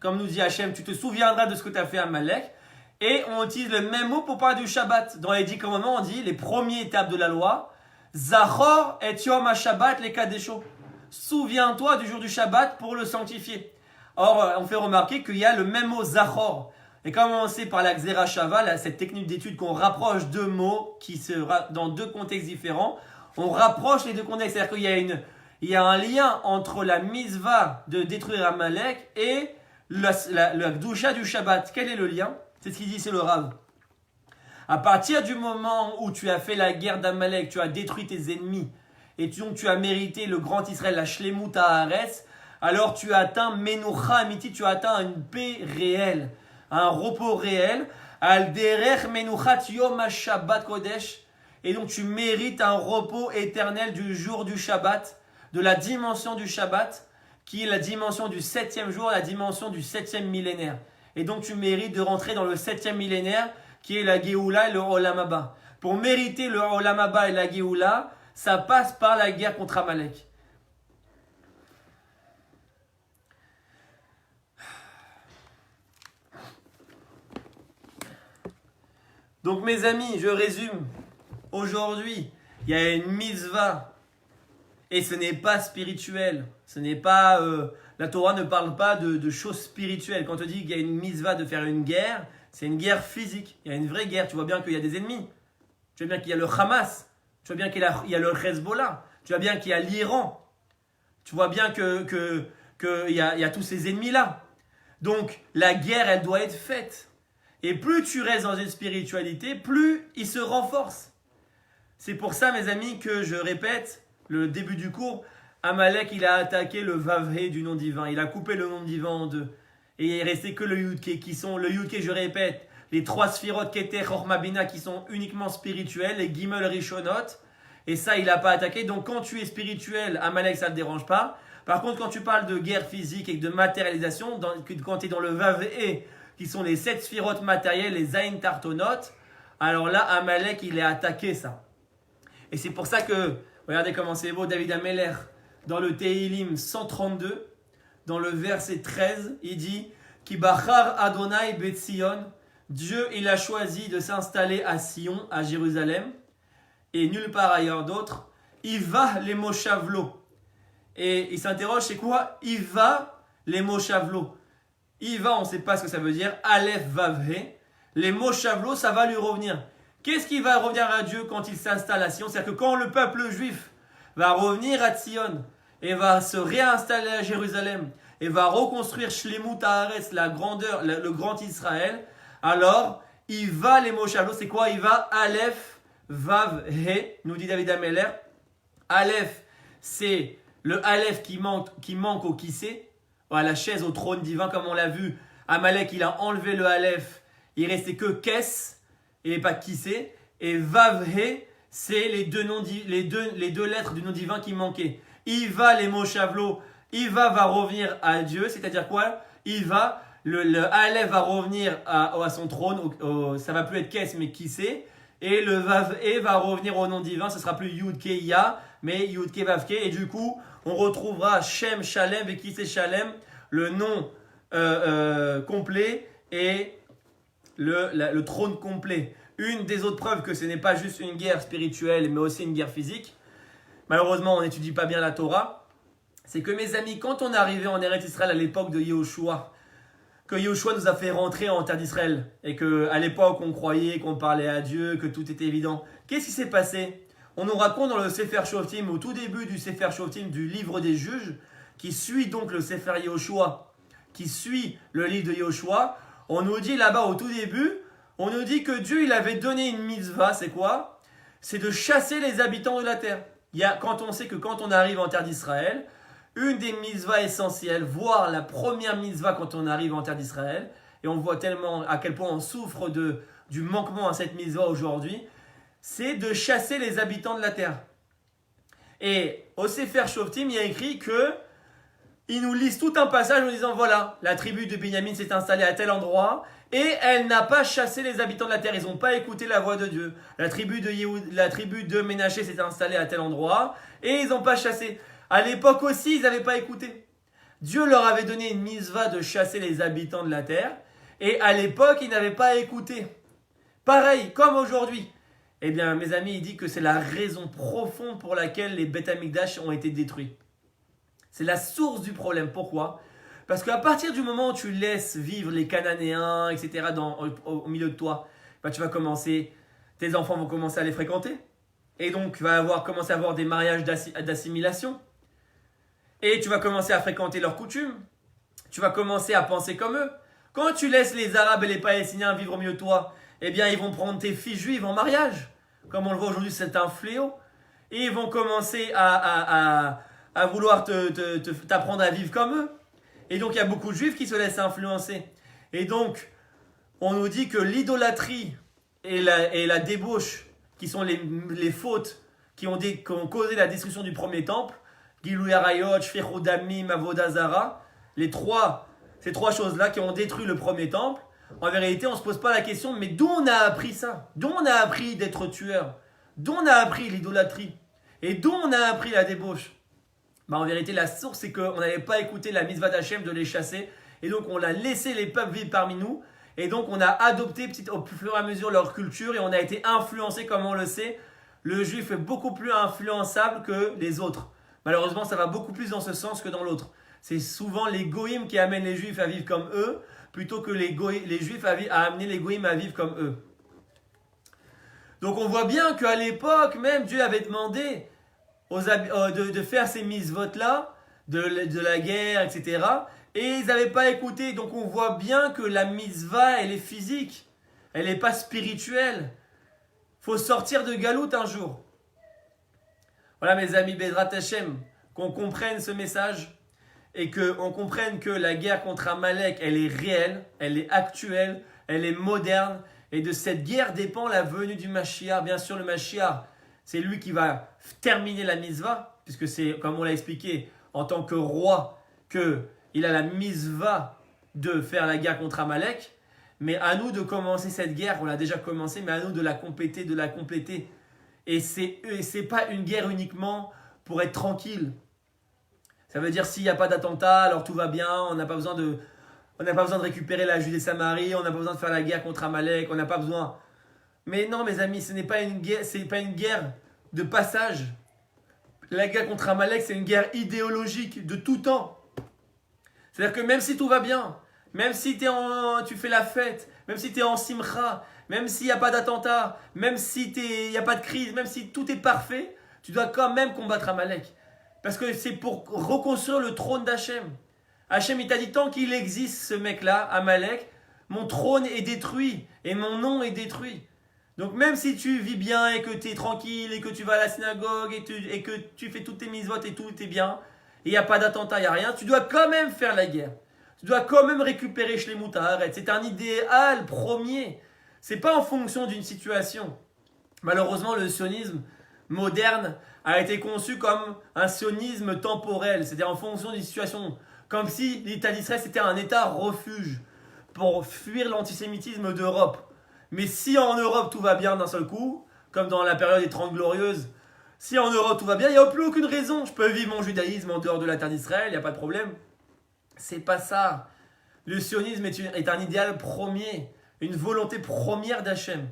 Comme nous dit Hachem, tu te souviendras de ce que tu as fait à Amalek. Et on utilise le même mot pour parler du Shabbat. Dans les 10 commandements, on dit les premières étapes de la loi. Zachor et yom ha-Shabbat les kadesho. Souviens-toi du jour du Shabbat pour le sanctifier. Or, on fait remarquer qu'il y a le même mot Zachor. Et comme on sait par la Xera Shava, cette technique d'étude qu'on rapproche deux mots qui sera dans deux contextes différents, on rapproche les deux contextes. C'est-à-dire qu'il y a un lien entre la misva de détruire Amalek et la Gdusha du Shabbat. Quel est le lien? C'est ce qu'il dit, c'est le Rav. À partir du moment où tu as fait la guerre d'Amalek, tu as détruit tes ennemis, et donc tu as mérité le grand Israël, la Shlemut Haaretz, alors tu as atteint Menucha Amiti, tu as atteint une paix réelle, un repos réel, Al derech Menuchat Yom HaShabbat Kodesh, et donc tu mérites un repos éternel du jour du Shabbat, de la dimension du Shabbat, qui est la dimension du 7e jour, la dimension du 7e millénaire. Et donc tu mérites de rentrer dans le 7e millénaire, qui est la Géoula et le Olam Haba. Pour mériter le Olam Haba et la Géoula, ça passe par la guerre contre Amalek. Donc mes amis, je résume. Aujourd'hui, il y a une mitzvah. Et ce n'est pas spirituel. Ce n'est pas... la Torah ne parle pas de choses spirituelles. Quand on dit qu'il y a une mitzvah de faire une guerre, c'est une guerre physique. Il y a une vraie guerre. Tu vois bien qu'il y a des ennemis. Tu vois bien qu'il y a le Hamas. Tu vois bien qu'il y a le Hezbollah. Tu vois bien qu'il y a l'Iran. Tu vois bien qu'il y a tous ces ennemis-là. Donc, la guerre, elle doit être faite. Et plus tu restes dans une spiritualité, plus il se renforce. C'est pour ça, mes amis, que je répète le début du cours. Amalek, il a attaqué le Vavhe du nom divin. Il a coupé le nom divin en deux. Et il est resté que le Yudke, qui sont le Yudke, je répète, les trois Sphirot, Keter, Chorma, Bina, qui sont uniquement spirituels, les Gimel, Rishonot. Et ça, il n'a pas attaqué. Donc, quand tu es spirituel, Amalek, ça ne te dérange pas. Par contre, quand tu parles de guerre physique et de matérialisation, quand tu es dans le Vavhe, qui sont les 7 Sphirot matériels, les Zayin Tartonot, alors là, Amalek, il a attaqué ça. Et c'est pour ça que, regardez comment c'est beau, David Ameller, dans le Tehilim 132, dans le verset 13, il dit Ki bachar Adonai bet Sion, Dieu il a choisi de s'installer à Sion, à Jérusalem, et nulle part ailleurs d'autre. Il va les moshavlo. Et il s'interroge, c'est quoi Il va les moshavlo. Il va, on ne sait pas ce que ça veut dire. Aleph Vavhe. Les moshavlo, ça va lui revenir. Qu'est-ce qui va revenir à Dieu quand il s'installe à Sion? C'est-à-dire que quand le peuple juif va revenir à Sion et va se réinstaller à Jérusalem et va reconstruire Shlemut Haaretz, la grandeur, le grand Israël, alors il va les moshavlo. C'est quoi? Il va Aleph Vav He, nous dit David Ameller. Aleph, c'est le Aleph qui manque au Kissé, à la chaise, au trône divin, comme on l'a vu. Amalek, il a enlevé le Aleph, il restait que Kess et pas Kissé. Et Vav He, c'est les deux lettres du nom divin qui manquaient. Iva les moshavlo, Iva va revenir à Dieu, c'est-à-dire quoi? Iva, le Aleph va revenir à son trône, ça va plus être Kess mais Kissé. Et le Vav-E va revenir au nom divin, ce sera plus Yud-Ke-Ya, mais Yud-Ke-Vav-Ke. Et du coup, on retrouvera Shem Shalem et Kissé Shalem, le nom complet et le trône complet. Une des autres preuves que ce n'est pas juste une guerre spirituelle, mais aussi une guerre physique. Malheureusement, on n'étudie pas bien la Torah. C'est que mes amis, quand on est arrivé en Eretz Israël à l'époque de Yehoshua, que Yehoshua nous a fait rentrer en terre d'Israël et qu'à l'époque on croyait qu'on parlait à Dieu, que tout était évident. Qu'est-ce qui s'est passé? On nous raconte dans le Sefer Shoftim, au tout début du Sefer Shoftim, du livre des juges, qui suit donc le Sefer Yehoshua, qui suit le livre de Yehoshua, on nous dit là-bas au tout début, on nous dit que Dieu il avait donné une mitzvah, c'est quoi? C'est de chasser les habitants de la terre. Quand on sait que quand on arrive en terre d'Israël, une des mitzvahs essentielles, voire la première mitzvah quand on arrive en terre d'Israël, et on voit tellement à quel point on souffre du manquement à cette mitzvah aujourd'hui, c'est de chasser les habitants de la terre. Et au Sefer Shoftim, il y a écrit que ils nous lisent tout un passage en disant voilà, la tribu de Binyamin s'est installée à tel endroit et elle n'a pas chassé les habitants de la terre. Ils n'ont pas écouté la voix de Dieu. La tribu de Ménaché s'est installée à tel endroit et ils n'ont pas chassé. À l'époque aussi, ils n'avaient pas écouté. Dieu leur avait donné une mitzvah de chasser les habitants de la terre. Et à l'époque, ils n'avaient pas écouté. Pareil, comme aujourd'hui. Eh bien, mes amis, il dit que c'est la raison profonde pour laquelle les Beth Amikdash ont été détruits. C'est la source du problème. Pourquoi? Parce qu'à partir du moment où tu laisses vivre les Cananéens, etc., au milieu de toi, bah, tes enfants vont commencer à les fréquenter. Et donc, tu vas commencer à avoir des mariages d'assimilation. Et tu vas commencer à fréquenter leurs coutumes. Tu vas commencer à penser comme eux. Quand tu laisses les Arabes et les Palestiniens vivre au milieu de toi, eh bien, ils vont prendre tes filles juives en mariage. Comme on le voit aujourd'hui, c'est un fléau. Et ils vont commencer à vouloir t'apprendre à vivre comme eux. Et donc, il y a beaucoup de juifs qui se laissent influencer. Et donc, on nous dit que l'idolâtrie et la débauche, qui sont les fautes qui ont causé la destruction du premier temple, Gilou Yarayot, Shfichut Damim, Avodah Zara, ces trois choses-là qui ont détruit le premier temple, en vérité, on ne se pose pas la question, mais d'où on a appris ça? D'où on a appris d'être tueur? D'où on a appris l'idolâtrie? Et d'où on a appris la débauche? En vérité, la source, c'est qu'on n'avait pas écouté la mitzvah d'Hachem de les chasser, et donc on a laissé les peuples vivre parmi nous, et donc on a adopté au fur et à mesure leur culture, et on a été influencé, comme on le sait. Le juif est beaucoup plus influençable que les autres. Malheureusement, ça va beaucoup plus dans ce sens que dans l'autre. C'est souvent les goïms qui amènent les juifs à vivre comme eux, plutôt que les juifs à amener les goïms à vivre comme eux. Donc on voit bien qu'à l'époque, même Dieu avait demandé de faire ces mitzvot-là, de la guerre, etc. Et ils n'avaient pas écouté. Donc on voit bien que la mitzvah, elle est physique. Elle n'est pas spirituelle. Il faut sortir de Galout un jour. Voilà mes amis, Bezrat Hashem, qu'on comprenne ce message et qu'on comprenne que la guerre contre Amalek, elle est réelle, elle est actuelle, elle est moderne. Et de cette guerre dépend la venue du Mashiach. Bien sûr, le Mashiach, c'est lui qui va terminer la mitzvah, puisque c'est, comme on l'a expliqué, en tant que roi, qu'il a la mitzvah de faire la guerre contre Amalek. Mais à nous de commencer cette guerre, on l'a déjà commencé, mais à nous de la compléter, Et c'est pas une guerre uniquement pour être tranquille. Ça veut dire s'il n'y a pas d'attentat, alors tout va bien, on n'a pas besoin de récupérer la Judée-Samarie, on n'a pas besoin de faire la guerre contre Amalek, on n'a pas besoin. Mais non, mes amis, ce n'est pas une guerre, c'est pas une guerre de passage. La guerre contre Amalek, c'est une guerre idéologique de tout temps. C'est-à-dire que même si tout va bien, même si tu fais la fête, même si tu es en simcha, même s'il n'y a pas d'attentat, même si il n'y a pas de crise, même si tout est parfait, tu dois quand même combattre Amalek. Parce que c'est pour reconstruire le trône d'Hachem. Hachem, il t'a dit, tant qu'il existe ce mec-là, Amalek, mon trône est détruit et mon nom est détruit. Donc même si tu vis bien et que tu es tranquille et que tu vas à la synagogue et que tu fais toutes tes mitzvot et tout est bien, et il n'y a pas d'attentat, il n'y a rien, tu dois quand même faire la guerre. Tu dois quand même récupérer Shlemut Haaretz. C'est un idéal premier. C'est pas en fonction d'une situation. Malheureusement, le sionisme moderne a été conçu comme un sionisme temporel, c'est-à-dire en fonction d'une situation. Comme si l'État d'Israël c'était un État refuge pour fuir l'antisémitisme d'Europe. Mais si en Europe tout va bien d'un seul coup, comme dans la période des 30 Glorieuses, si en Europe tout va bien, il n'y a plus aucune raison. Je peux vivre mon judaïsme en dehors de la terre d'Israël, il n'y a pas de problème. C'est pas ça. Le sionisme est un idéal premier, une volonté première d'Hachem.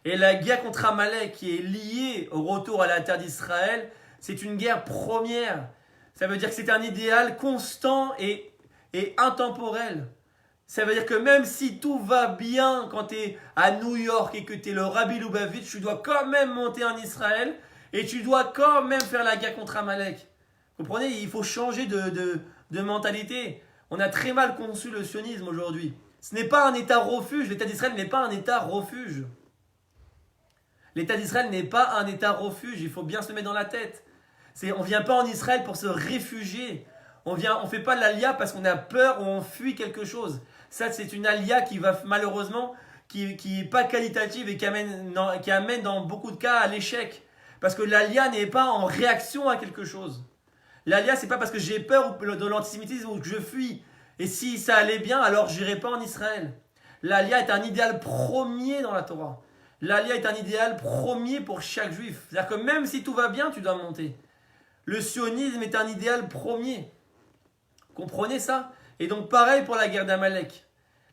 Et la guerre contre Amalek qui est liée au retour à la terre d'Israël, c'est une guerre première. Ça veut dire que c'est un idéal constant et intemporel. Ça veut dire que même si tout va bien quand tu es à New York et que tu es le Rabbi Lubavitch, tu dois quand même monter en Israël et tu dois quand même faire la guerre contre Amalek. Vous comprenez? Il faut changer de mentalité. On a très mal conçu le sionisme aujourd'hui. Ce n'est pas un État refuge. L'État d'Israël n'est pas un État refuge. L'État d'Israël n'est pas un État refuge. Il faut bien se mettre dans la tête. On ne vient pas en Israël pour se réfugier. On ne fait pas l'alia parce qu'on a peur ou on fuit quelque chose. Ça, c'est une alia qui va malheureusement, qui n'est pas qualitative et qui amène dans beaucoup de cas à l'échec. Parce que l'alia n'est pas en réaction à quelque chose. L'alia, c'est pas parce que j'ai peur de l'antisémitisme ou que je fuis. Et si ça allait bien, alors j'irai pas en Israël. L'alia est un idéal premier dans la Torah. L'alia est un idéal premier pour chaque juif. C'est-à-dire que même si tout va bien, tu dois monter. Le sionisme est un idéal premier. Comprenez ça? Et donc pareil pour la guerre d'Amalek.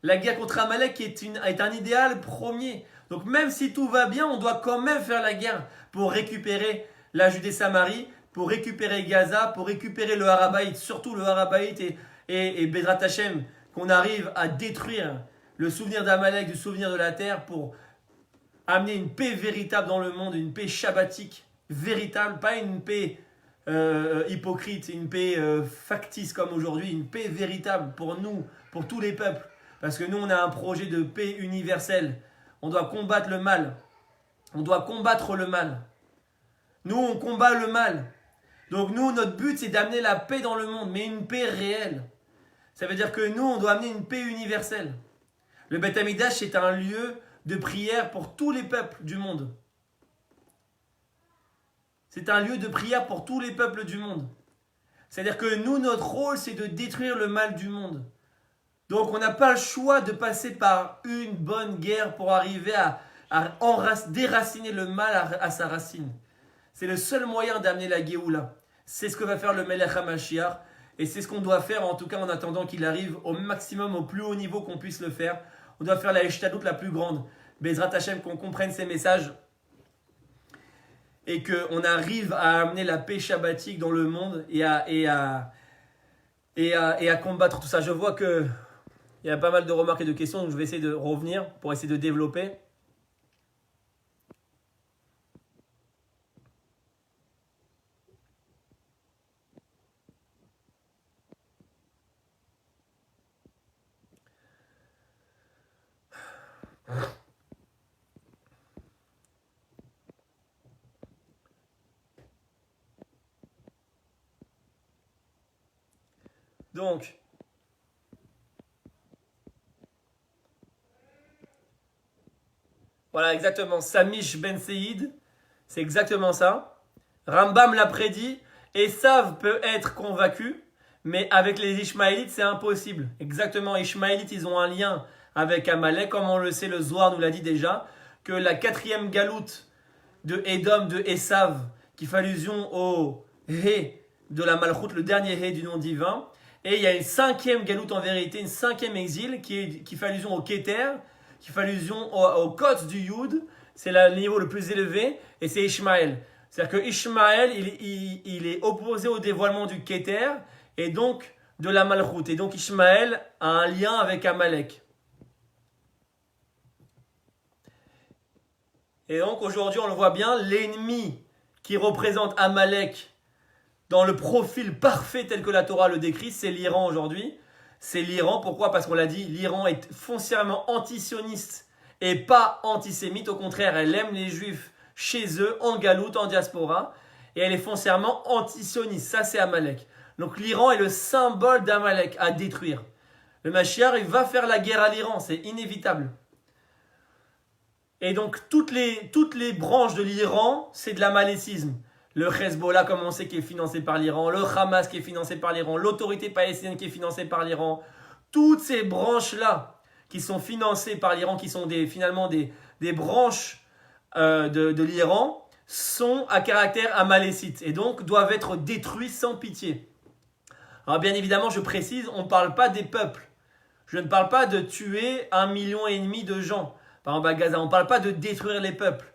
La guerre contre Amalek est un idéal premier. Donc même si tout va bien, on doit quand même faire la guerre pour récupérer la Judée-Samarie, pour récupérer Gaza, pour récupérer le Harabaït, surtout le Harabaït et Bezrat Hashem, qu'on arrive à détruire le souvenir d'Amalek, du souvenir de la terre, pour amener une paix véritable dans le monde, une paix shabbatique véritable, pas une paix hypocrite, une paix factice comme aujourd'hui, une paix véritable pour nous, pour tous les peuples. Parce que nous, on a un projet de paix universelle. On doit combattre le mal. On doit combattre le mal. Nous, on combat le mal. Donc nous, notre but, c'est d'amener la paix dans le monde, mais une paix réelle. Ça veut dire que nous, on doit amener une paix universelle. Le Beth Amikdash, c'est un lieu de prière pour tous les peuples du monde. C'est un lieu de prière pour tous les peuples du monde. C'est-à-dire que nous, notre rôle, c'est de détruire le mal du monde. Donc on n'a pas le choix de passer par une bonne guerre pour arriver à déraciner le mal à sa racine. C'est le seul moyen d'amener la Géoula. C'est ce que va faire le Melech HaMashiach. Et c'est ce qu'on doit faire, en tout cas en attendant qu'il arrive au maximum, au plus haut niveau qu'on puisse le faire. On doit faire la Heshtadout la plus grande. Bezrat Hashem, qu'on comprenne ces messages. Et qu'on arrive à amener la paix shabbatique dans le monde et à et à combattre tout ça. Je vois que il y a pas mal de remarques et de questions, donc je vais essayer de revenir pour essayer de développer. Donc, voilà exactement, Samish Ben Seïd, c'est exactement ça. Rambam l'a prédit, Esav peut être convaincu, mais avec les Ishmaélites, c'est impossible. Exactement, Ishmaélites, ils ont un lien avec Amalek, comme on le sait, le Zohar nous l'a dit déjà, que la quatrième galoute de Edom, de Esav, qui fait allusion au Hé de la Malchut, le dernier Hé du nom divin. Et il y a une cinquième galoute en vérité, une cinquième exil qui fait allusion au Keter, qui fait allusion au Kotz du Yud. C'est le niveau le plus élevé, et c'est Ishmaël. C'est-à-dire que Ishmaël, il est opposé au dévoilement du Keter, et donc de la Malchut. Et donc Ishmaël a un lien avec Amalek. Et donc aujourd'hui, on le voit bien, l'ennemi qui représente Amalek dans le profil parfait tel que la Torah le décrit, c'est l'Iran aujourd'hui. C'est l'Iran, pourquoi? Parce qu'on l'a dit, l'Iran est foncièrement antisioniste et pas antisémite. Au contraire, elle aime les juifs chez eux, en galoute, en diaspora. Et elle est foncièrement antisioniste. Ça, c'est Amalek. Donc l'Iran est le symbole d'Amalek à détruire. Le Mashiach, il va faire la guerre à l'Iran, c'est inévitable. Et donc toutes les branches de l'Iran, c'est de l'amalécisme. Le Hezbollah, comme on sait, qui est financé par l'Iran, le Hamas qui est financé par l'Iran, l'autorité palestinienne qui est financée par l'Iran, toutes ces branches-là qui sont financées par l'Iran, qui sont finalement des branches de l'Iran, sont à caractère amalécite et donc doivent être détruites sans pitié. Alors bien évidemment, je précise, on ne parle pas des peuples. Je ne parle pas de tuer 1,5 million de gens. Par exemple à Gaza, on ne parle pas de détruire les peuples.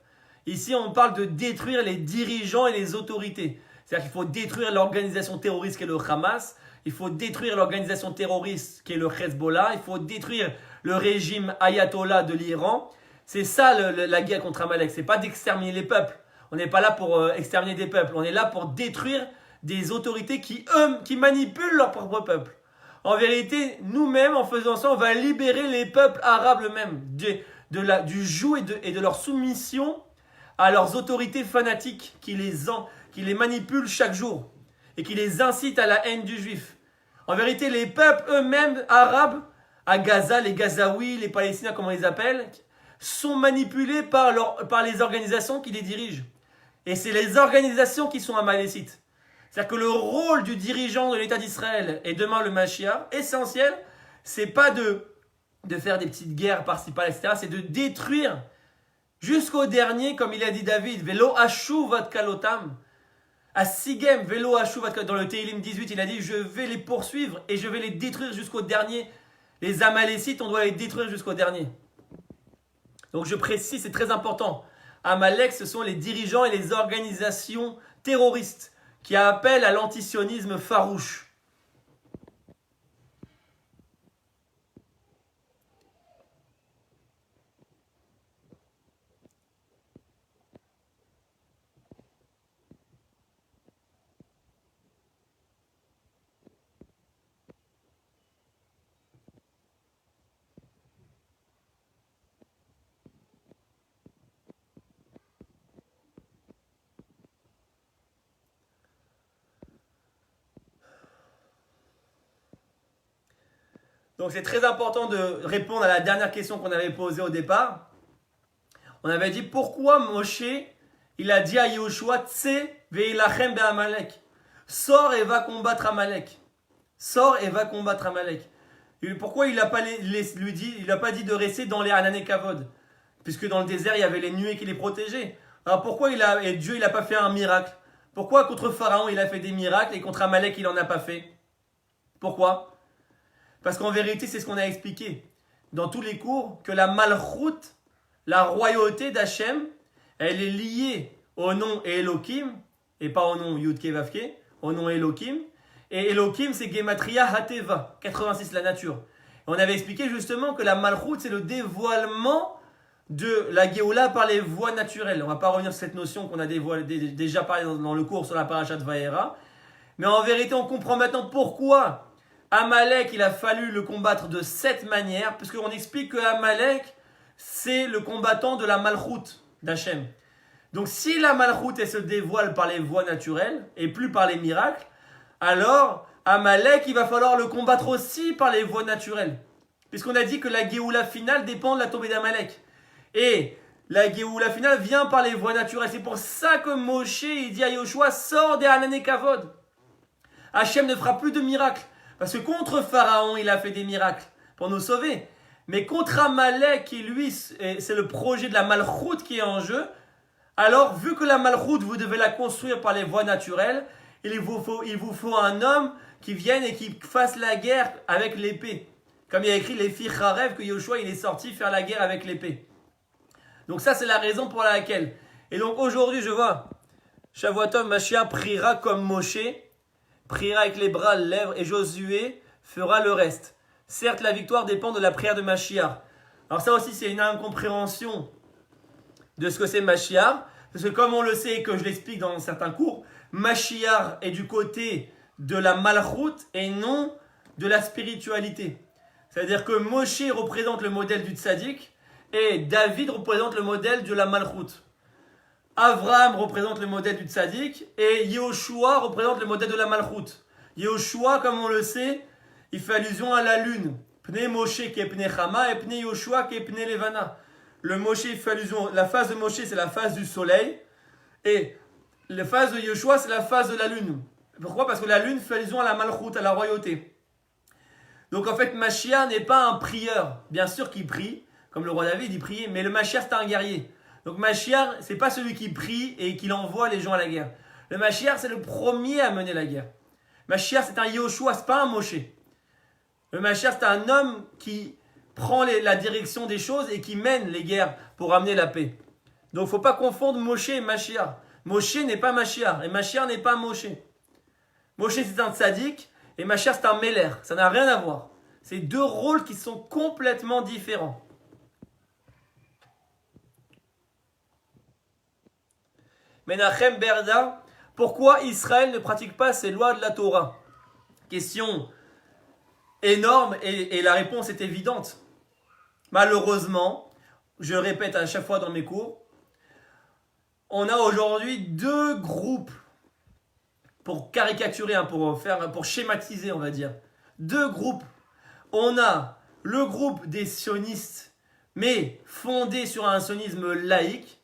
Ici, on parle de détruire les dirigeants et les autorités. C'est-à-dire qu'il faut détruire l'organisation terroriste qui est le Hamas, il faut détruire l'organisation terroriste qui est le Hezbollah, il faut détruire le régime ayatollah de l'Iran. C'est ça la guerre contre Amalek, c'est pas d'exterminer les peuples. On n'est pas là pour exterminer des peuples, on est là pour détruire des autorités qui manipulent leur propre peuple. En vérité, nous-mêmes, en faisant ça, on va libérer les peuples arabes eux-mêmes du joug et de leur soumission à leurs autorités fanatiques qui les manipulent chaque jour et qui les incitent à la haine du juif. En vérité, les peuples eux-mêmes arabes, à Gaza, les Gazaouis, les Palestiniens, comme on les appelle, sont manipulés par les organisations qui les dirigent. Et c'est les organisations qui sont amalécites. C'est-à-dire que le rôle du dirigeant de l'État d'Israël et demain le Mashiach, essentiel, c'est pas de faire des petites guerres par-ci par-là, etc. C'est de détruire jusqu'au dernier, comme il a dit David, Velo Hashu Vatkalotam. À Sigem, Velo Hashu Vatkalotam. Dans le Tehillim 18, il a dit, je vais les poursuivre et je vais les détruire jusqu'au dernier. Les Amalécites, on doit les détruire jusqu'au dernier. Donc je précise, c'est très important. Amalek, ce sont les dirigeants et les organisations terroristes qui appellent à l'antisionisme farouche. Donc c'est très important de répondre à la dernière question qu'on avait posée au départ. On avait dit pourquoi Moshe, il a dit à Yehoshua, Tse ve'ilachem be'amalek. Sors et va combattre Amalek. Sors et va combattre Amalek. Pourquoi il n'a pas dit de rester dans les Hanané Kavod? Puisque dans le désert, il y avait les nuées qui les protégeaient. Alors pourquoi Dieu n'a pas fait un miracle? Pourquoi contre Pharaon, il a fait des miracles et contre Amalek, il n'en a pas fait? Pourquoi? Parce qu'en vérité, c'est ce qu'on a expliqué dans tous les cours, que la malchoute, la royauté d'Hachem, elle est liée au nom Elohim, et pas au nom Yudke Vavke, au nom Elohim. Et Elohim, c'est Gematria Hateva, 86, la nature. Et on avait expliqué justement que la Malchut, c'est le dévoilement de la Géoula par les voies naturelles. On ne va pas revenir sur cette notion qu'on a déjà parlé dans le cours sur la Parashat Vayera. Mais en vérité, on comprend maintenant pourquoi Amalek, il a fallu le combattre de cette manière, parce qu'on explique que Amalek, c'est le combattant de la Malchut d'Hachem. Donc si la Malchut, elle se dévoile par les voies naturelles, et plus par les miracles, alors Amalek, il va falloir le combattre aussi par les voies naturelles. Puisqu'on a dit que la Géoula finale dépend de la tombée d'Amalek. Et la Géoula finale vient par les voies naturelles. C'est pour ça que Moshe, il dit à Yoshua, sors des Hanan et Kavod. Hachem ne fera plus de miracles. Parce que contre Pharaon, il a fait des miracles pour nous sauver. Mais contre Amalek, qui lui, c'est le projet de la Malchut qui est en jeu. Alors, vu que la Malchut, vous devez la construire par les voies naturelles, il vous faut un homme qui vienne et qui fasse la guerre avec l'épée. Comme il y a écrit les filles Kharev, que Yoshua il est sorti faire la guerre avec l'épée. Donc ça, c'est la raison pour laquelle. Et donc aujourd'hui, je vois, Shavuatov, Mashiach priera comme Moshe, priera avec les bras, les lèvres, et Josué fera le reste. Certes, la victoire dépend de la prière de Mashiach. Alors ça aussi, c'est une incompréhension de ce que c'est Mashiach. Parce que comme on le sait et que je l'explique dans certains cours, Mashiach est du côté de la Malchut et non de la spiritualité. C'est-à-dire que Moshe représente le modèle du tzaddik et David représente le modèle de la Malchut. Avraham représente le modèle du tzaddik et Yehoshua représente le modèle de la Malchut. Yehoshua, comme on le sait, il fait allusion à la lune. Pnei Moshe qui est Pnei Chama et Pnei Yehoshua qui est Pnei Levana. Le Moshe fait allusion, la face de Moshe c'est la face du soleil et la face de Yehoshua c'est la face de la lune. Pourquoi? Parce que la lune fait allusion à la Malchut, à la royauté. Donc en fait, Mashiach n'est pas un prieur. Bien sûr qu'il prie, comme le roi David, il priait, mais le Mashiach c'est un guerrier. Donc Mashiach, c'est pas celui qui prie et qui envoie les gens à la guerre. Le Mashiach, c'est le premier à mener la guerre. Mashiach, c'est un Yehoshua, c'est pas un Moshe. Le Mashiach, c'est un homme qui prend la direction des choses et qui mène les guerres pour amener la paix. Donc il ne faut pas confondre Moshe et Mashiach. Moshe n'est pas Mashiach et Mashiach n'est pas Moshe. Moshe, c'est un tzaddik et Mashiach, c'est un Meler. Ça n'a rien à voir. C'est deux rôles qui sont complètement différents. Menachem Berda, pourquoi Israël ne pratique pas ces lois de la Torah? Question énorme et la réponse est évidente. Malheureusement, je répète à chaque fois dans mes cours, on a aujourd'hui deux groupes, pour caricaturer, pour schématiser, on va dire. Deux groupes. On a le groupe des sionistes, mais fondé sur un sionisme laïque.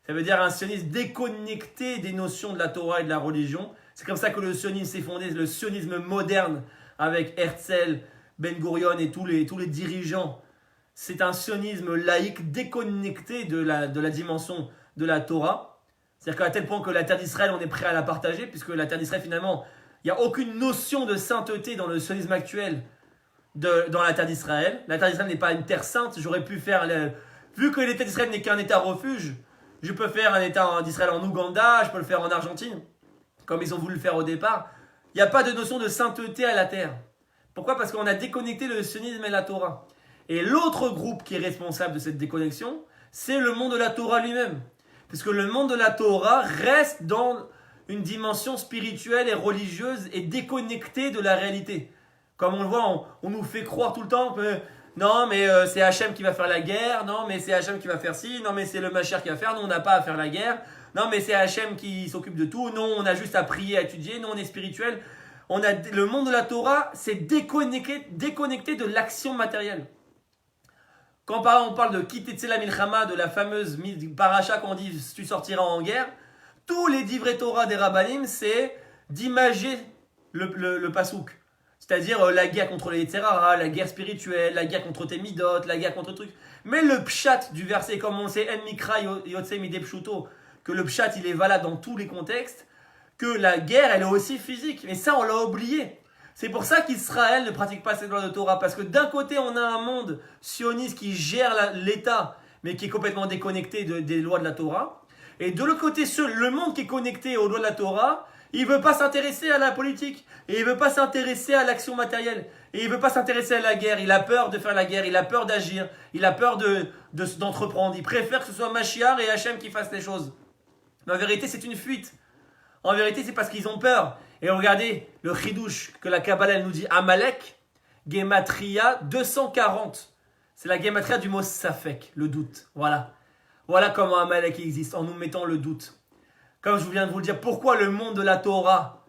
Ça veut dire un sionisme déconnecté des notions de la Torah et de la religion. C'est comme ça que le sionisme s'est fondé, le sionisme moderne avec Herzl, Ben Gurion et tous les dirigeants. C'est un sionisme laïque déconnecté de la dimension de la Torah. C'est-à-dire qu'à tel point que la terre d'Israël, on est prêt à la partager, puisque la terre d'Israël, finalement, il n'y a aucune notion de sainteté dans le sionisme actuel dans la terre d'Israël. La terre d'Israël n'est pas une terre sainte. J'aurais pu faire... Vu que l'État d'Israël n'est qu'un État refuge, je peux faire un État d'Israël en Ouganda, je peux le faire en Argentine, comme ils ont voulu le faire au départ. Il n'y a pas de notion de sainteté à la terre. Pourquoi? Parce qu'on a déconnecté le sionisme et la Torah. Et l'autre groupe qui est responsable de cette déconnexion, c'est le monde de la Torah lui-même. Parce que le monde de la Torah reste dans une dimension spirituelle et religieuse et déconnectée de la réalité. Comme on le voit, on nous fait croire tout le temps que non, mais c'est Hachem qui va faire la guerre, non, mais c'est Hachem qui va faire ci, non, mais c'est le Mashiach qui va faire, nous on n'a pas à faire la guerre, non, mais c'est Hachem qui s'occupe de tout, non, on a juste à prier, à étudier, non, on est spirituel. Le monde de la Torah s'est déconnecté de l'action matérielle. Quand par exemple on parle de Kitetse la Milchama, de la fameuse paracha qu'on dit tu sortiras en guerre, tous les divrei Torah des Rabbanim, c'est d'imager le pasouk. C'est-à-dire la guerre contre les Yetzerara, la guerre spirituelle, la guerre contre tes midot, la guerre contre trucs. Mais le pshat du verset, comme on sait, En mikra yotse midei pshuto, que le pshat il est valable dans tous les contextes, que la guerre elle est aussi physique. Mais ça on l'a oublié. C'est pour ça qu'Israël ne pratique pas cette loi de Torah. Parce que d'un côté, on a un monde sioniste qui gère l'État, mais qui est complètement déconnecté des lois de la Torah. Et de l'autre côté, le monde qui est connecté aux lois de la Torah, Il ne veut pas s'intéresser à la politique. Et il ne veut pas s'intéresser à l'action matérielle. Et il ne veut pas s'intéresser à la guerre. Il a peur de faire la guerre. Il a peur d'agir. Il a peur d'entreprendre. Il préfère que ce soit Mashiach et Hachem qui fassent les choses. Mais en vérité, c'est une fuite. En vérité, c'est parce qu'ils ont peur. Et regardez le chidouche que la Kabbalah elle nous dit. Amalek, Gematria 240. C'est la Gematria du mot Safek, le doute. Voilà. Voilà comment Amalek existe, en nous mettant le doute. Comme je viens de vous le dire, pourquoi le monde de la Torah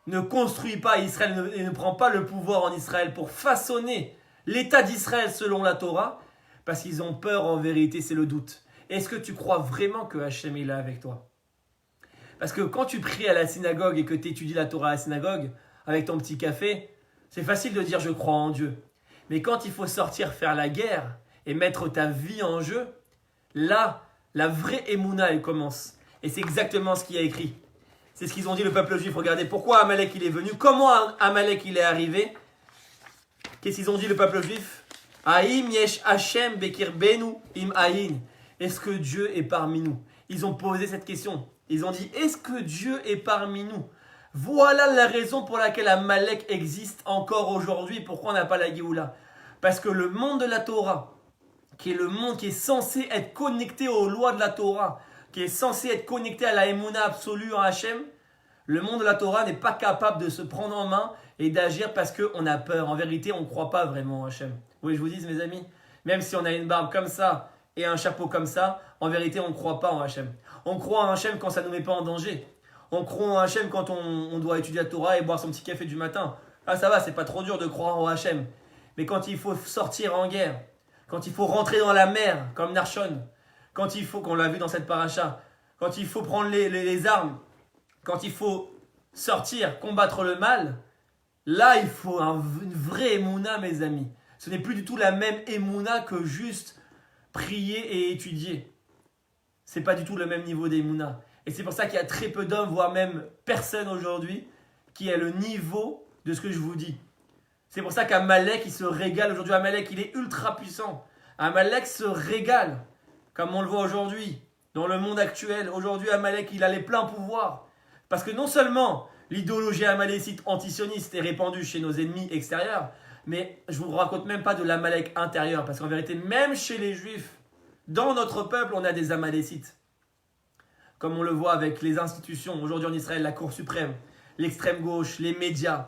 ne construit pas Israël et ne prend pas le pouvoir en Israël pour façonner l'état d'Israël selon la Torah? Parce qu'ils ont peur, en vérité, c'est le doute. Est-ce que tu crois vraiment que Hachem est là avec toi? Parce que quand tu pries à la synagogue et que tu étudies la Torah à la synagogue, avec ton petit café, c'est facile de dire je crois en Dieu. Mais quand il faut sortir faire la guerre et mettre ta vie en jeu, là, la vraie émouna, elle commence. Et c'est exactement ce qu'il y a écrit. C'est ce qu'ils ont dit le peuple juif. Regardez, pourquoi Amalek il est venu? Comment Amalek il est arrivé? Qu'est-ce qu'ils ont dit le peuple juif? Haïm yesh Hashem bekirbenu im haïn. Est-ce que Dieu est parmi nous? Ils ont posé cette question. Ils ont dit, est-ce que Dieu est parmi nous? Voilà la raison pour laquelle Amalek existe encore aujourd'hui. Pourquoi on n'a pas la Géoula? Parce que le monde de la Torah, qui est le monde qui est censé être connecté aux lois de la Torah, qui est censé être connecté à la Emouna absolue en Hachem, le monde de la Torah n'est pas capable de se prendre en main et d'agir parce qu'on a peur. En vérité, on ne croit pas vraiment en Hachem. Oui, je vous dis, mes amis, même si on a une barbe comme ça et un chapeau comme ça, en vérité, on ne croit pas en Hachem. On croit en Hachem quand ça ne nous met pas en danger. On croit en Hachem quand on doit étudier la Torah et boire son petit café du matin. Ah, ça va, c'est pas trop dur de croire en Hachem. Mais quand il faut sortir en guerre, quand il faut rentrer dans la mer, comme Narshon, quand il faut, qu'on l'a vu dans cette paracha, quand il faut prendre les armes, quand il faut sortir, combattre le mal, là il faut une vraie émouna, mes amis. Ce n'est plus du tout la même émouna que juste prier et étudier. C'est pas du tout le même niveau d'émouna. Et c'est pour ça qu'il y a très peu d'hommes, voire même personne aujourd'hui, qui a le niveau de ce que je vous dis. C'est pour ça qu'Amalek, il se régale aujourd'hui. Amalek, il est ultra puissant. Amalek se régale, comme on le voit aujourd'hui, dans le monde actuel. Aujourd'hui, Amalek, il a les pleins pouvoirs. Parce que non seulement l'idéologie amalécite antisioniste est répandue chez nos ennemis extérieurs, mais je ne vous raconte même pas de l'Amalek intérieur. Parce qu'en vérité, même chez les Juifs, dans notre peuple, on a des Amalécites. Comme on le voit avec les institutions, aujourd'hui en Israël, la Cour suprême, l'extrême gauche, les médias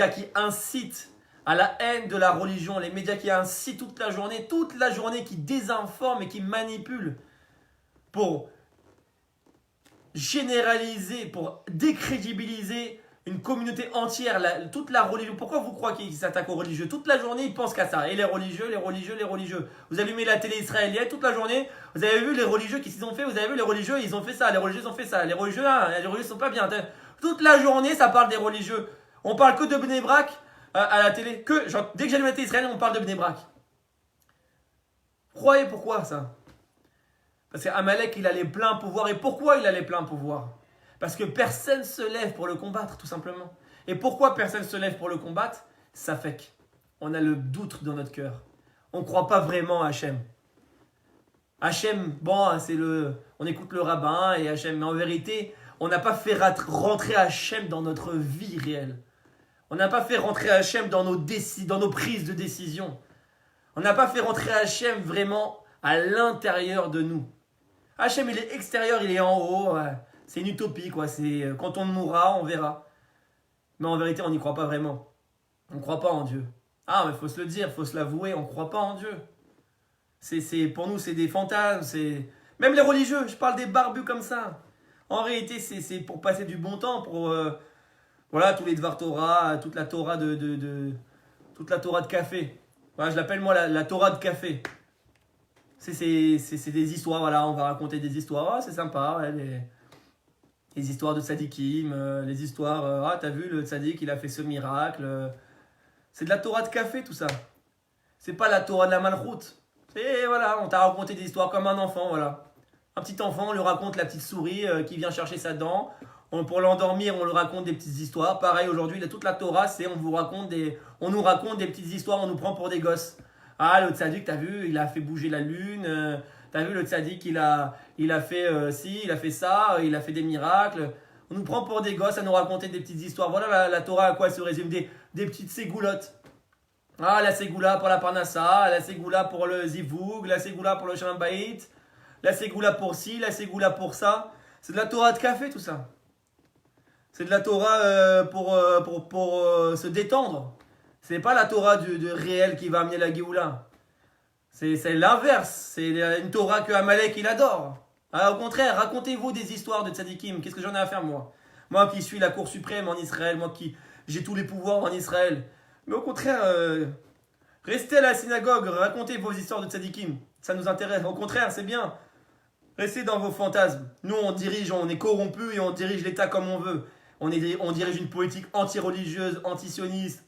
qui incitent à la haine de la religion, les médias qui incitent toute la journée qui désinforment et qui manipulent pour généraliser, pour décrédibiliser une communauté entière, toute la religion. Pourquoi vous croyez qu'ils s'attaquent aux religieux? Toute la journée, ils pensent qu'à ça. Et les religieux. Vous allumez la télé israélienne toute la journée, vous avez vu les religieux, qu'est-ce qu'ils ont fait? Vous avez vu les religieux, ils ont fait ça. Les religieux ont fait ça. Les religieux sont pas bien. Toute la journée, ça parle des religieux. On parle que de Bnei Brak à la télé. Dès que j'allume la télé israélienne, on parle de Bnei Brak. Croyez pourquoi ça? Parce qu'Amalek, il a les pleins pouvoirs. Et pourquoi il a les pleins pouvoirs? Parce que personne ne se lève pour le combattre, tout simplement. Et pourquoi personne ne se lève pour le combattre? Ça fait qu'on a le doute dans notre cœur. On ne croit pas vraiment à Hachem. Hachem, bon, on écoute le rabbin et Hachem. Mais en vérité, on n'a pas fait rentrer Hachem dans notre vie réelle. On n'a pas fait rentrer Hachem dans nos prises de décision. On n'a pas fait rentrer Hachem vraiment à l'intérieur de nous. Hachem, il est extérieur, il est en haut. Ouais. C'est une utopie, quoi. C'est quand on mourra, on verra. Mais en vérité, on n'y croit pas vraiment. On ne croit pas en Dieu. Ah, mais il faut se le dire, il faut se l'avouer, on ne croit pas en Dieu. Pour nous, c'est des fantasmes. Même les religieux, je parle des barbus comme ça. En réalité, c'est pour passer du bon temps, pour voilà, tous les Dvar Torah, toute la Torah toute la Torah de café. Voilà, je l'appelle moi la Torah de café. C'est des histoires, voilà, on va raconter des histoires, c'est sympa, ouais, les histoires de tzadikim, les histoires, t'as vu le tzadik, il a fait ce miracle. C'est de la Torah de café tout ça. C'est pas la Torah de la malchoute. Et voilà, on t'a raconté des histoires comme un enfant, voilà. Un petit enfant, on lui raconte la petite souris qui vient chercher sa dent. Pour l'endormir, on lui raconte des petites histoires. Pareil, aujourd'hui, toute la Torah, c'est on nous raconte des petites histoires, on nous prend pour des gosses. Ah, le tzaddik, t'as vu, il a fait bouger la lune. T'as vu, le tzaddik, il a fait ci, il a fait ça, il a fait des miracles. On nous prend pour des gosses à nous raconter des petites histoires. Voilà la Torah à quoi elle se résume, des petites ségoulottes. Ah, la ségoula pour la parnassa, la ségoula pour le zivoug, la ségoula pour le shalom bayit, la ségoula pour ci, la ségoula pour ça. C'est de la Torah de café tout ça. C'est de la Torah pour se détendre. C'est pas la Torah de réel qui va amener la Géoula. C'est l'inverse. C'est une Torah que Amalek il adore. Alors, au contraire, racontez-vous des histoires de tzadikim. Qu'est-ce que j'en ai à faire moi? Moi qui suis la Cour suprême en Israël, moi qui j'ai tous les pouvoirs en Israël. Mais au contraire, restez à la synagogue, racontez vos histoires de tzadikim. Ça nous intéresse. Au contraire, c'est bien. Restez dans vos fantasmes. Nous, on dirige, on est corrompus et on dirige l'État comme on veut. On dirige une politique anti-religieuse, anti-sioniste,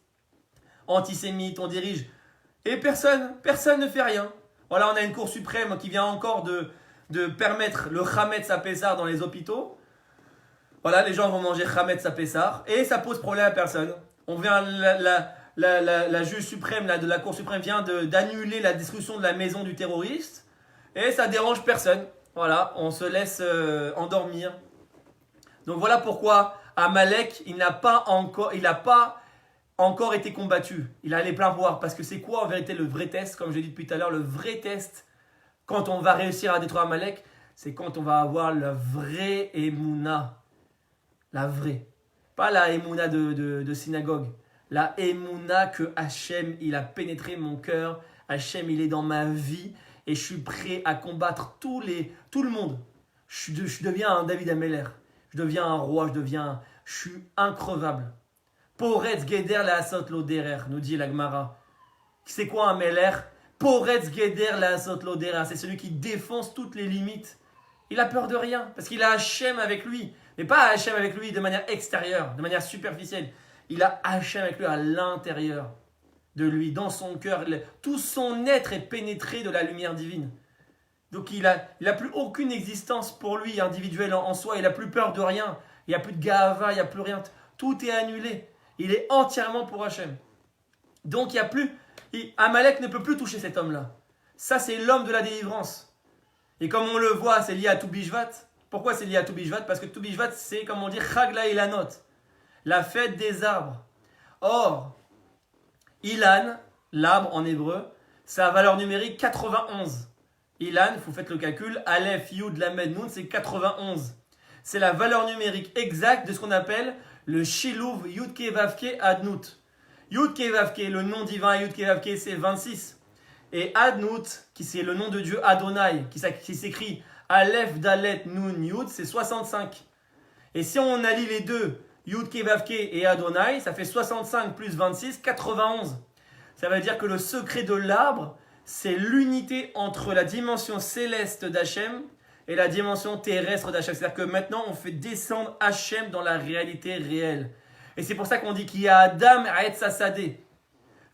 antisémite. On dirige. Et personne ne fait rien. Voilà, on a une Cour suprême qui vient encore de permettre le Chametz à Pessar dans les hôpitaux. Voilà, les gens vont manger Chametz à Pessar et ça pose problème à personne. On vient, la juge suprême de la Cour suprême vient d'annuler la destruction de la maison du terroriste et ça dérange personne. Voilà, on se laisse endormir. Donc voilà pourquoi Amalek, il n'a pas encore été combattu. Il a les pleins pouvoirs. Parce que c'est quoi en vérité le vrai test? Comme je l'ai dit depuis tout à l'heure, le vrai test, quand on va réussir à détruire Amalek, c'est quand on va avoir la vraie Emouna. La vraie. Pas la Emouna de synagogue. La Emouna que Hachem, il a pénétré mon cœur. Hachem, il est dans ma vie. Et je suis prêt à combattre tout le monde. Je deviens un David Ameller. Je deviens un roi. Je suis increvable. Poretz Geder la Asot Loderer, nous dit la Gemara. C'est quoi un Meller? Poretz Geder la Asot Loderer, c'est celui qui défonce toutes les limites. Il a peur de rien, parce qu'il a Hachem avec lui. Mais pas Hachem avec lui de manière extérieure, de manière superficielle. Il a Hachem avec lui à l'intérieur de lui, dans son cœur. Tout son être est pénétré de la lumière divine. Donc il a plus aucune existence pour lui, individuelle en soi. Il n'a plus peur de rien. Il n'y a plus de gava, il n'y a plus rien. Tout est annulé. Il est entièrement pour Hachem. Donc il y a plus. Amalek ne peut plus toucher cet homme-là. Ça, c'est l'homme de la délivrance. Et comme on le voit, c'est lié à Toubishvat. Pourquoi c'est lié à Toubishvat? Parce que Toubishvat, c'est, comme on dit, Chagla Ilanot, la fête des arbres. Or, Ilan, l'arbre en hébreu, sa valeur numérique 91. Ilan, vous faites le calcul, Aleph, Yud, Lamed, Nun, c'est 91. C'est la valeur numérique exacte de ce qu'on appelle le Shiluv Yudke Vavke Adnout. Yudke Vavke, le nom divin Yudke Vavke, c'est 26. Et Adnout, qui c'est le nom de Dieu Adonai, qui s'écrit Aleph Dalet Nun Yud, c'est 65. Et si on allie les deux, Yudke Vavke et Adonai, ça fait 65 plus 26, 91. Ça veut dire que le secret de l'arbre, c'est l'unité entre la dimension céleste d'Hachem et la dimension terrestre d'Hachem. C'est-à-dire que maintenant, on fait descendre Hachem dans la réalité réelle. Et c'est pour ça qu'on dit qu'il y a Adam à Etzasadeh.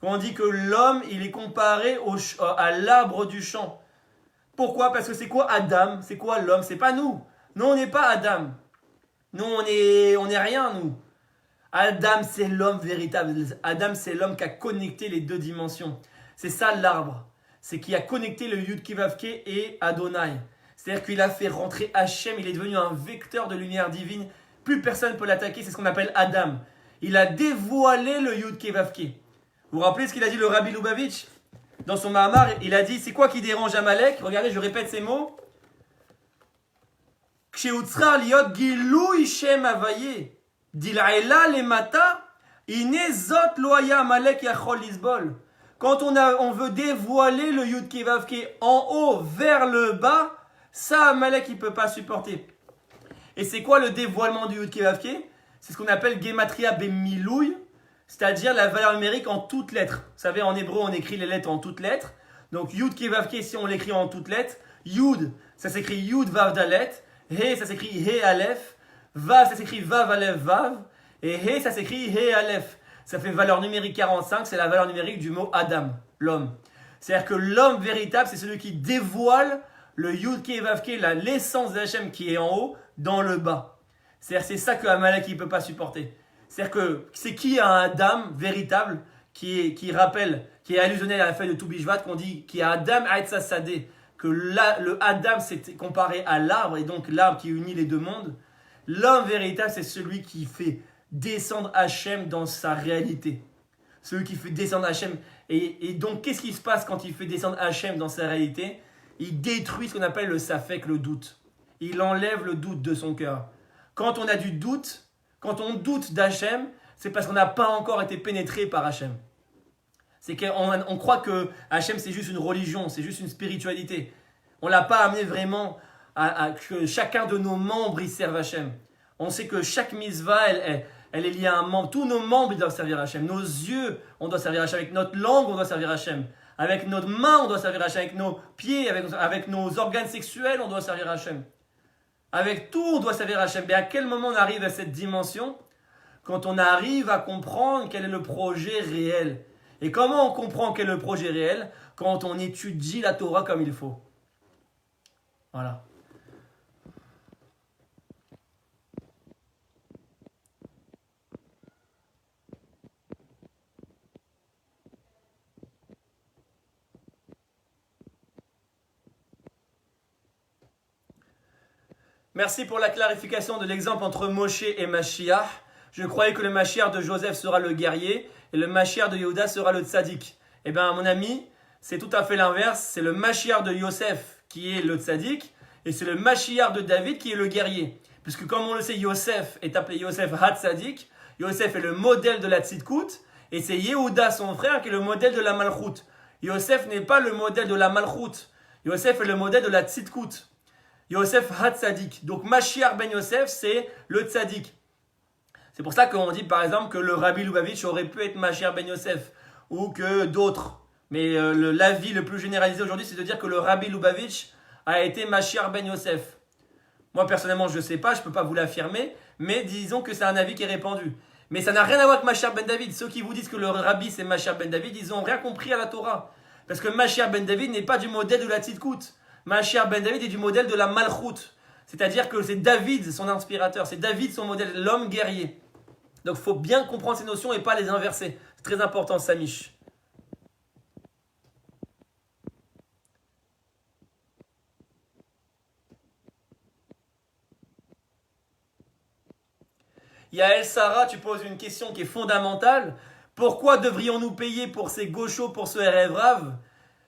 On dit que l'homme, il est comparé à l'arbre du champ. Pourquoi? Parce que c'est quoi Adam? C'est quoi l'homme? C'est pas nous. Nous, on n'est pas Adam. Nous, on est rien, nous. Adam, c'est l'homme véritable. Adam, c'est l'homme qui a connecté les deux dimensions. C'est ça l'arbre. C'est qui a connecté le Yud Kivavke et Adonai. C'est-à-dire qu'il a fait rentrer Hachem, il est devenu un vecteur de lumière divine. Plus personne ne peut l'attaquer, c'est ce qu'on appelle Adam. Il a dévoilé le Yud Kevavke. Vous vous rappelez ce qu'il a dit le Rabbi Lubavitch? Dans son Mahamar, il a dit, c'est quoi qui dérange Amalek? Regardez, je répète ces mots. Kshehutzrar liot gilui shem avaye. Dil'ela lemata. Ine zot loya Amalek yachol lisbol. Quand on veut dévoiler le Yud Kevavke en haut vers le bas, ça, Amalek, il ne peut pas supporter. Et c'est quoi le dévoilement du Yud Kevavke? C'est ce qu'on appelle Gematria Bemilouy, c'est-à-dire la valeur numérique en toutes lettres. Vous savez, en hébreu, on écrit les lettres en toutes lettres. Donc, Yud Kevavke, si on l'écrit en toutes lettres, Yud, ça s'écrit Yud Vav Dalet, He, ça s'écrit He Aleph, Vav, ça s'écrit Vav Aleph Vav, et He, ça s'écrit He Aleph. Ça fait valeur numérique 45, c'est la valeur numérique du mot Adam, l'homme. C'est-à-dire que l'homme véritable, c'est celui qui dévoile le Yud Kevavke, l'essence d'Hachem qui est en haut, dans le bas. C'est-à-dire c'est ça que Amalek ne peut pas supporter. C'est-à-dire que c'est qui un Adam véritable qui est allusionné à la feuille de Toubishvat, qu'on dit qui a Adam Aetzasadeh, que le Adam c'est comparé à l'arbre, et donc l'arbre qui unit les deux mondes. L'homme véritable, c'est celui qui fait descendre Hachem dans sa réalité. Celui qui fait descendre Hachem. Et donc, qu'est-ce qui se passe quand il fait descendre Hachem dans sa réalité? Il détruit ce qu'on appelle le safek, le doute. Il enlève le doute de son cœur. Quand on a du doute, quand on doute d'Hachem, c'est parce qu'on n'a pas encore été pénétré par Hachem. C'est qu'on croit que Hachem, c'est juste une religion, c'est juste une spiritualité. On ne l'a pas amené vraiment à que chacun de nos membres y serve Hachem. On sait que chaque mitzvah, elle est liée à un membre. Tous nos membres, ils doivent servir Hachem. Nos yeux, on doit servir Hachem. Avec notre langue, on doit servir Hachem. Avec notre main, on doit servir Hachem. Avec nos pieds, avec nos organes sexuels, on doit servir Hachem. Avec tout, on doit servir Hachem. Mais à quel moment on arrive à cette dimension? Quand on arrive à comprendre quel est le projet réel. Et comment on comprend quel est le projet réel? Quand on étudie la Torah comme il faut. Voilà. Merci pour la clarification de l'exemple entre Moshe et Mashiach. Je croyais que le Mashiach de Joseph sera le guerrier et le Mashiach de Yehuda sera le tzaddik. Eh bien, mon ami, c'est tout à fait l'inverse. C'est le Mashiach de Yosef qui est le tzaddik et c'est le Mashiach de David qui est le guerrier. Puisque comme on le sait, Yosef est appelé Yosef HaTzadik. Yosef est le modèle de la tzidkout et c'est Yehuda, son frère, qui est le modèle de la malchout. Yosef n'est pas le modèle de la malchout. Yosef est le modèle de la tzidkout. Yosef HaTzadik. Donc Mashiach ben Yosef, c'est le tzaddik. C'est pour ça qu'on dit par exemple que le Rabbi Lubavitch aurait pu être Mashiach ben Yosef ou que d'autres. Mais l'avis le plus généralisé aujourd'hui, c'est de dire que le Rabbi Lubavitch a été Mashiach ben Yosef. Moi personnellement, je ne sais pas, je ne peux pas vous l'affirmer, mais disons que c'est un avis qui est répandu. Mais ça n'a rien à voir avec Mashiach ben David. Ceux qui vous disent que le Rabbi c'est Mashiach ben David, ils n'ont rien compris à la Torah. Parce que Mashiach ben David n'est pas du modèle de la tzidkout. Mashiach ben David est du modèle de la malchout. C'est-à-dire que c'est David son inspirateur, c'est David son modèle, l'homme guerrier. Donc il faut bien comprendre ces notions et pas les inverser. C'est très important, Samish. Yael Sarah, tu poses une question qui est fondamentale. Pourquoi devrions-nous payer pour ces gauchos, pour ce Erev Rav?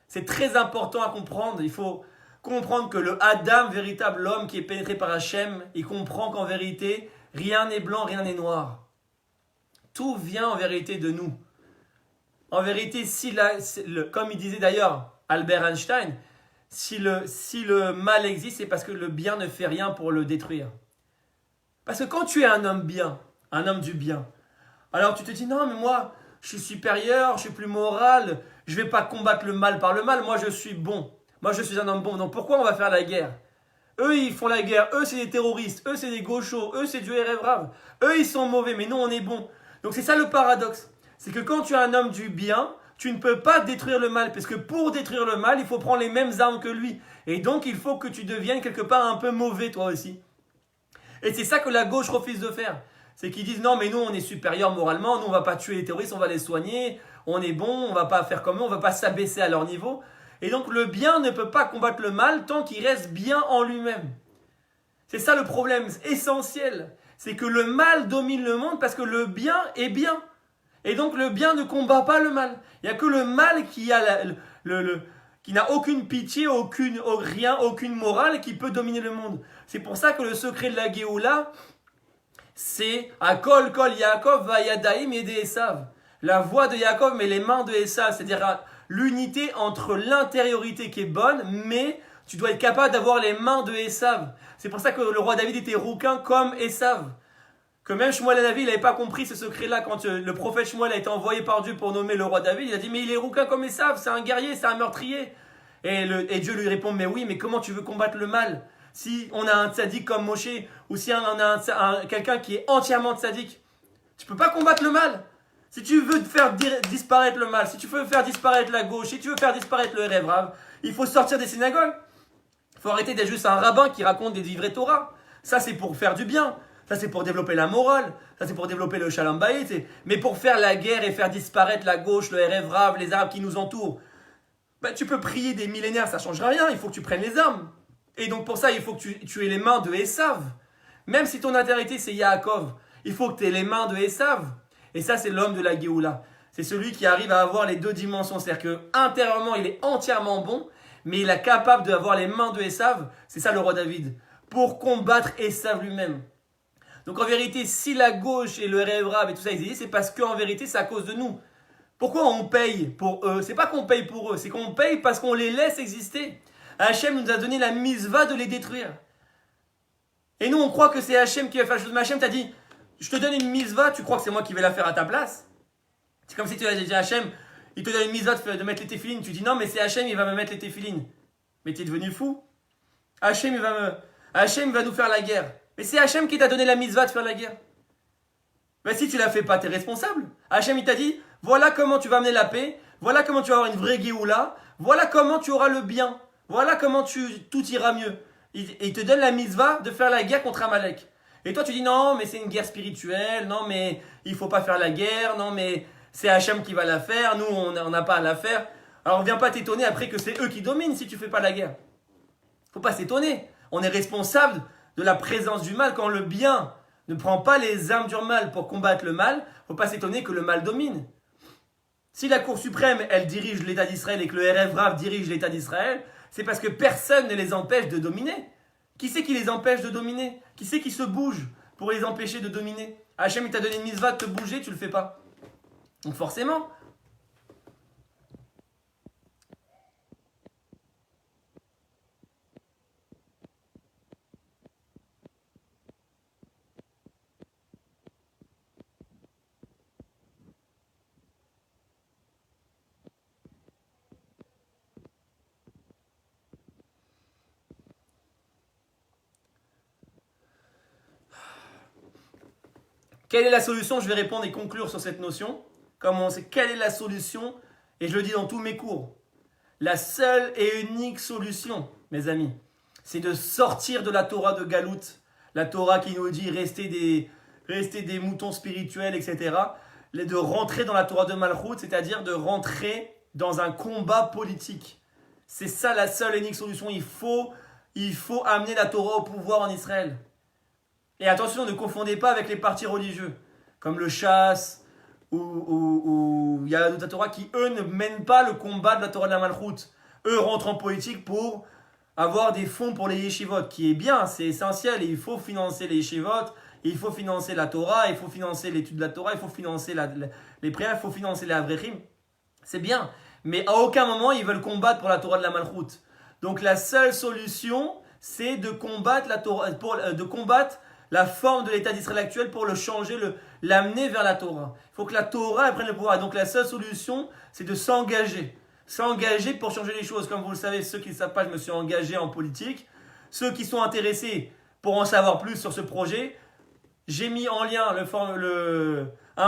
C'est très important à comprendre. Il faut comprendre que le Adam, véritable l'homme qui est pénétré par Hachem, il comprend qu'en vérité, rien n'est blanc, rien n'est noir. Tout vient en vérité de nous. En vérité, comme il disait d'ailleurs Albert Einstein, si le mal existe, c'est parce que le bien ne fait rien pour le détruire. Parce que quand tu es un homme bien, un homme du bien, alors tu te dis non mais moi je suis supérieur, je suis plus moral, je ne vais pas combattre le mal par le mal, moi je suis bon, moi je suis un homme bon, donc pourquoi on va faire la guerre? Eux ils font la guerre, eux c'est des terroristes, eux c'est des gauchos, eux c'est du Erev Rav, eux ils sont mauvais mais nous on est bons. Donc c'est ça le paradoxe, c'est que quand tu es un homme du bien, tu ne peux pas détruire le mal, parce que pour détruire le mal, il faut prendre les mêmes armes que lui, et donc il faut que tu deviennes quelque part un peu mauvais toi aussi. Et c'est ça que la gauche refuse de faire. C'est qu'ils disent non mais nous on est supérieurs moralement, nous on va pas tuer les terroristes, on va les soigner, on est bon, on va pas faire comme eux, on va pas s'abaisser à leur niveau. Et donc le bien ne peut pas combattre le mal tant qu'il reste bien en lui-même. C'est ça le problème essentiel. C'est que le mal domine le monde parce que le bien est bien. Et donc le bien ne combat pas le mal. Il n'y a que le mal qui a qui n'a aucune pitié, aucune morale qui peut dominer le monde. C'est pour ça que le secret de la Géoula, c'est Akol Kol Yaakov Vayadaim Yede Esav. La voix de Yaakov mais les mains de Esav, c'est-à-dire l'unité entre l'intériorité qui est bonne, mais tu dois être capable d'avoir les mains de Esav. C'est pour ça que le roi David était rouquin comme Esav. Que même Shmuel Hanavi, il n'avait pas compris ce secret-là quand le prophète Shmuel a été envoyé par Dieu pour nommer le roi David. Il a dit mais il est rouquin comme Esav, c'est un guerrier, c'est un meurtrier. Et Dieu lui répond mais oui, mais comment tu veux combattre le mal? Si on a un tzaddik comme Moshe, ou si on a quelqu'un qui est entièrement tzaddik, tu peux pas combattre le mal. Si tu veux faire disparaître le mal, si tu veux faire disparaître la gauche, si tu veux faire disparaître le Erev Rav, il faut sortir des synagogues. Il faut arrêter d'être juste un rabbin qui raconte des livrets Torah. Ça c'est pour faire du bien. Ça c'est pour développer la morale. Ça c'est pour développer le Shalom Bayit. Mais pour faire la guerre et faire disparaître la gauche, le Erev Rav, les Arabes qui nous entourent, tu peux prier des millénaires, ça ne changera rien. Il faut que tu prennes les armes. Et donc pour ça, il faut que tu aies les mains de Esav. Même si ton intériorité c'est Yaakov, il faut que tu aies les mains de Esav. Et ça, c'est l'homme de la Géoula. C'est celui qui arrive à avoir les deux dimensions. C'est-à-dire qu'intérieurement, il est entièrement bon, mais il est capable d'avoir les mains de Esav. C'est ça le roi David. Pour combattre Esav lui-même. Donc en vérité, si la gauche et le Révrave et tout ça existent, c'est parce qu'en vérité, c'est à cause de nous. Pourquoi on paye pour eux? C'est pas qu'on paye pour eux, c'est qu'on paye parce qu'on les laisse exister. Hachem nous a donné la misva de les détruire. Et nous, on croit que c'est Hachem qui va faire la chose. Mais Hachem t'a dit, je te donne une misva, tu crois que c'est moi qui vais la faire à ta place? C'est comme si tu avais dit à Hachem, il te donne une misva de mettre les téphilines. Tu dis non, mais c'est Hachem, il va me mettre les téphilines. Mais t'es devenu fou. Hachem va nous faire la guerre. Mais c'est Hachem qui t'a donné la misva de faire la guerre. Mais si tu la fais pas, t'es responsable. Hachem, il t'a dit, voilà comment tu vas amener la paix, voilà comment tu vas avoir une vraie Géoula, voilà comment tu auras le bien, voilà comment tout ira mieux. Il te donne la misva de faire la guerre contre Amalek. Et toi, tu dis non, mais c'est une guerre spirituelle, non, mais il faut pas faire la guerre, non, mais c'est Hachem qui va la faire, nous, on n'a pas à la faire. Alors, viens pas t'étonner après que c'est eux qui dominent si tu fais pas la guerre. Faut pas s'étonner. On est responsable de la présence du mal quand le bien ne prend pas les armes du mal pour combattre le mal. Faut pas s'étonner que le mal domine. Si la Cour suprême, elle dirige l'État d'Israël et que le RF Rav dirige l'État d'Israël, c'est parce que personne ne les empêche de dominer. Qui c'est qui les empêche de dominer? Qui c'est qui se bouge pour les empêcher de dominer? Hachem, il t'a donné une misva de te bouger, tu le fais pas. Donc forcément. Quelle est la solution? Je vais répondre et conclure sur cette notion. Comment c'est? Quelle est la solution? Et je le dis dans tous mes cours. La seule et unique solution, mes amis, c'est de sortir de la Torah de Galout. La Torah qui nous dit rester des moutons spirituels, etc. De rentrer dans la Torah de Malchut, c'est-à-dire de rentrer dans un combat politique. C'est ça la seule et unique solution. Il faut amener la Torah au pouvoir en Israël. Et attention, ne confondez pas avec les partis religieux, comme le Chasse, ou il y a d'autres Torah qui, eux, ne mènent pas le combat de la Torah de la Malchut. Eux rentrent en politique pour avoir des fonds pour les yeshivot, qui est bien, c'est essentiel. Et il faut financer les yeshivot, il faut financer la Torah, il faut financer l'étude de la Torah, il faut financer les prières, il faut financer les avrechim. C'est bien, mais à aucun moment ils veulent combattre pour la Torah de la Malchut. Donc la seule solution, c'est de combattre la Torah, de combattre la forme de l'État d'Israël actuel pour le changer, l'amener vers la Torah. Il faut que la Torah prenne le pouvoir. Et donc la seule solution, c'est de s'engager. S'engager pour changer les choses. Comme vous le savez, ceux qui ne savent pas, je me suis engagé en politique. Ceux qui sont intéressés pour en savoir plus sur ce projet, j'ai mis en lien un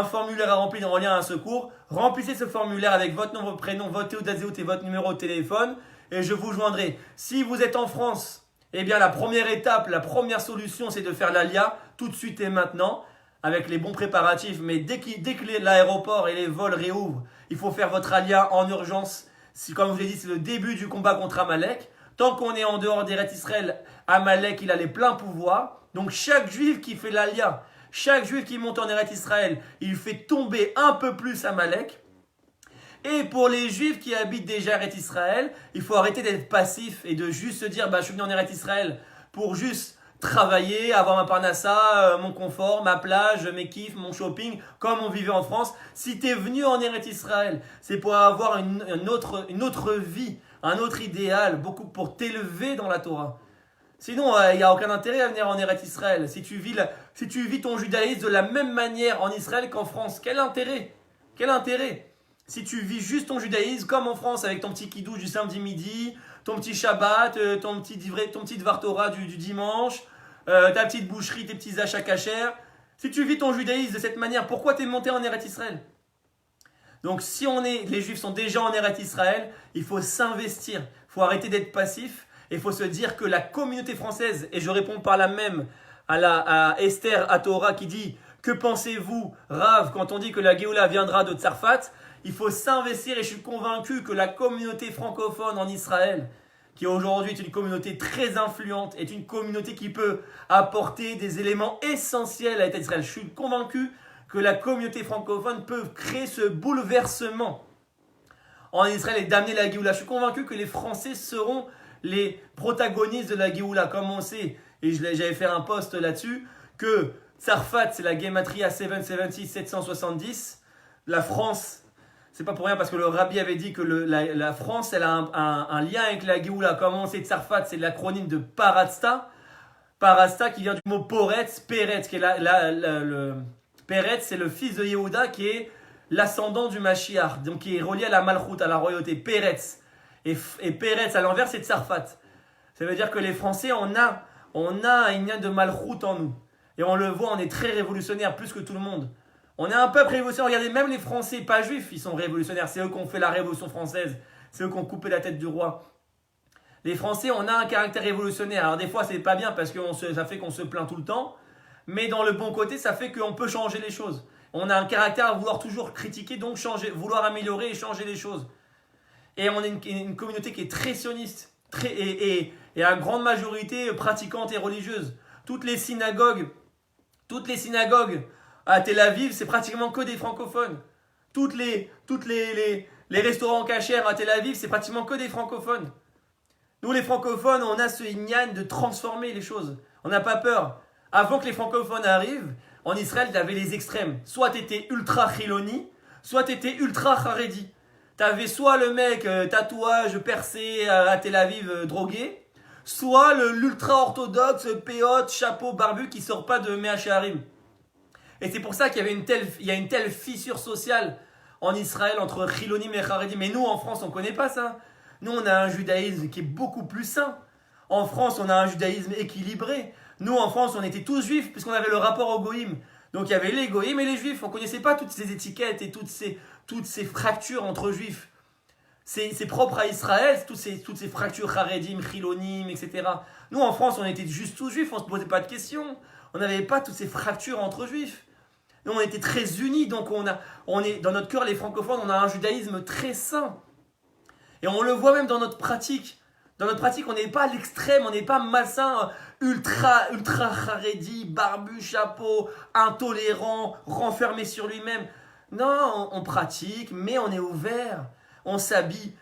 formulaire à remplir en lien à un secours. Remplissez ce formulaire avec votre nom, votre prénom, votre théodazéout et votre numéro de téléphone et je vous joindrai. Si vous êtes en France, eh bien, la première étape, la première solution, c'est de faire l'ALIA tout de suite et maintenant, avec les bons préparatifs. Mais dès que l'aéroport et les vols réouvrent, il faut faire votre ALIA en urgence. Comme je vous l'ai dit, c'est le début du combat contre Amalek. Tant qu'on est en dehors d'Eretz Israël, Amalek, il a les pleins pouvoirs. Donc chaque juif qui fait l'ALIA, chaque juif qui monte en Eretz Israël, il fait tomber un peu plus Amalek. Et pour les juifs qui habitent déjà Eretz Israël, il faut arrêter d'être passif et de juste se dire je suis venu en Eretz Israël pour juste travailler, avoir ma parnassa, mon confort, ma plage, mes kiffs, mon shopping, comme on vivait en France. Si tu es venu en Eretz Israël, c'est pour avoir une autre vie, un autre idéal, beaucoup pour t'élever dans la Torah. Sinon, il n'y a aucun intérêt à venir en Eretz Israël. Si tu vis ton judaïsme de la même manière en Israël qu'en France, quel intérêt? Quel intérêt? Si tu vis juste ton judaïsme comme en France avec ton petit kidouche du samedi midi, ton petit Shabbat, ton petit Dvar Torah du dimanche, ta petite boucherie, tes petits achats cachers. Si tu vis ton judaïsme de cette manière, pourquoi t'es monté en Eretz Israël? Donc si les juifs sont déjà en Eretz Israël, il faut s'investir, il faut arrêter d'être passif et il faut se dire que la communauté française, et je réponds par là même à Esther à Torah qui dit « Que pensez-vous, Rav, quand on dit que la Géoula viendra de Tzarfat ?» Il faut s'investir et je suis convaincu que la communauté francophone en Israël, qui aujourd'hui est une communauté très influente, est une communauté qui peut apporter des éléments essentiels à l'État d'Israël. Je suis convaincu que la communauté francophone peut créer ce bouleversement en Israël et d'amener la Géoula. Je suis convaincu que les Français seront les protagonistes de la Géoula, comme on sait, et j'avais fait un post là-dessus, que Tsarfat, c'est la Gematria 770, 770. La France, c'est pas pour rien parce que le Rabbi avait dit que la France, elle a un lien avec la Géoula. Comme on sait, Tsarfat, c'est l'acronyme de Paratsta. Paratsta qui vient du mot Poretz, Peretz, qui est Peretz, c'est le fils de Yehuda qui est l'ascendant du Mashiach, donc qui est relié à la Malchut, à la royauté, Peretz. Et Peretz à l'envers, c'est Tsarfat. Ça veut dire que les Français, on a un lien de Malchut en nous. Et on le voit, on est très révolutionnaire, plus que tout le monde. On est un peuple révolutionnaire. Regardez, même les Français, pas juifs, ils sont révolutionnaires. C'est eux qui ont fait la Révolution française. C'est eux qui ont coupé la tête du roi. Les Français, on a un caractère révolutionnaire. Alors des fois, c'est pas bien parce que ça fait qu'on se plaint tout le temps. Mais dans le bon côté, ça fait qu'on peut changer les choses. On a un caractère à vouloir toujours critiquer, donc changer, vouloir améliorer et changer les choses. Et on est une communauté qui est très sioniste. Et à grande majorité pratiquante et religieuse. Toutes les synagogues à Tel Aviv, c'est pratiquement que des francophones. Toutes les restaurants cachers à Tel Aviv, c'est pratiquement que des francophones. Nous, les francophones, on a ce ignan de transformer les choses. On n'a pas peur. Avant que les francophones arrivent, en Israël, il y avait les extrêmes. Soit tu étais ultra chiloni, soit tu étais ultra haredi. Tu avais soit le mec tatouage percé à Tel Aviv drogué, soit l'ultra orthodoxe péote, chapeau barbu qui sort pas de Mea Shearim. Et c'est pour ça qu'il y a une telle fissure sociale en Israël entre Chilonim et Haredim. Mais nous, en France, on ne connaît pas ça. Nous, on a un judaïsme qui est beaucoup plus sain. En France, on a un judaïsme équilibré. Nous, en France, on était tous juifs puisqu'on avait le rapport aux goïms. Donc, il y avait les goïms et les juifs. On ne connaissait pas toutes ces étiquettes et toutes ces fractures entre juifs. C'est propre à Israël, toutes ces fractures Haredim, Chilonim, etc. Nous, en France, on était juste tous juifs. On ne se posait pas de questions. On n'avait pas toutes ces fractures entre juifs. Nous, on était très unis, donc on est dans notre cœur, les francophones, on a un judaïsme très sain. Et on le voit même dans notre pratique. Dans notre pratique, on n'est pas à l'extrême, on n'est pas malsain, ultra haredi, barbu, chapeau, intolérant, renfermé sur lui-même. Non, on pratique, mais on est ouvert. On s'habille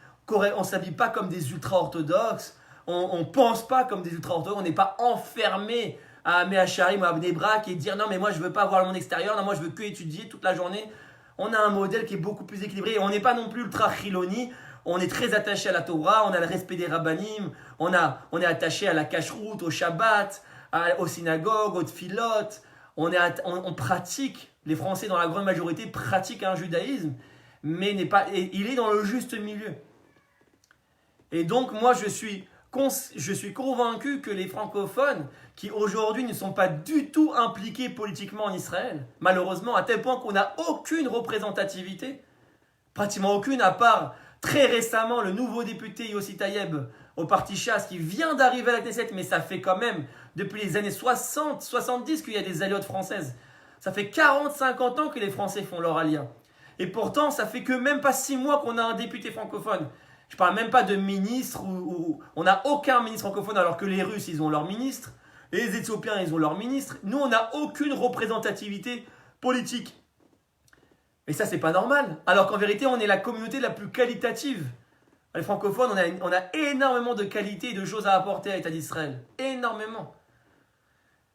pas comme des ultra-orthodoxes. On ne pense pas comme des ultra-orthodoxes, on n'est pas enfermé à Mea Shearim ou à Bnei Brak et dire non mais moi je veux pas voir le monde extérieur, non moi je veux que étudier toute la journée. On a un modèle qui est beaucoup plus équilibré et on n'est pas non plus ultra chiloni, on est très attaché à la Torah, on a le respect des rabbanim, on est attaché à la cacheroute, au Shabbat, aux synagogues, aux tfilotes, on pratique, les Français dans la grande majorité pratiquent un judaïsme, mais il est dans le juste milieu. Et donc moi je suis convaincu que les francophones, qui aujourd'hui ne sont pas du tout impliqués politiquement en Israël, malheureusement, à tel point qu'on n'a aucune représentativité, pratiquement aucune, à part très récemment le nouveau député Yossi Tayeb au parti Chasse qui vient d'arriver à la Knesset, mais ça fait quand même depuis les années 60, 70 qu'il y a des aliotes françaises. Ça fait 40-50 ans que les Français font leur alia. Et pourtant, ça fait que même pas 6 mois qu'on a un député francophone. Je parle même pas de ministre, on n'a aucun ministre francophone alors que les Russes, ils ont leur ministre, les Éthiopiens, ils ont leur ministre. Nous, on n'a aucune représentativité politique. Mais ça, c'est pas normal. Alors qu'en vérité, on est la communauté la plus qualitative. Les francophones, on a énormément de qualités et de choses à apporter à l'État d'Israël. Énormément.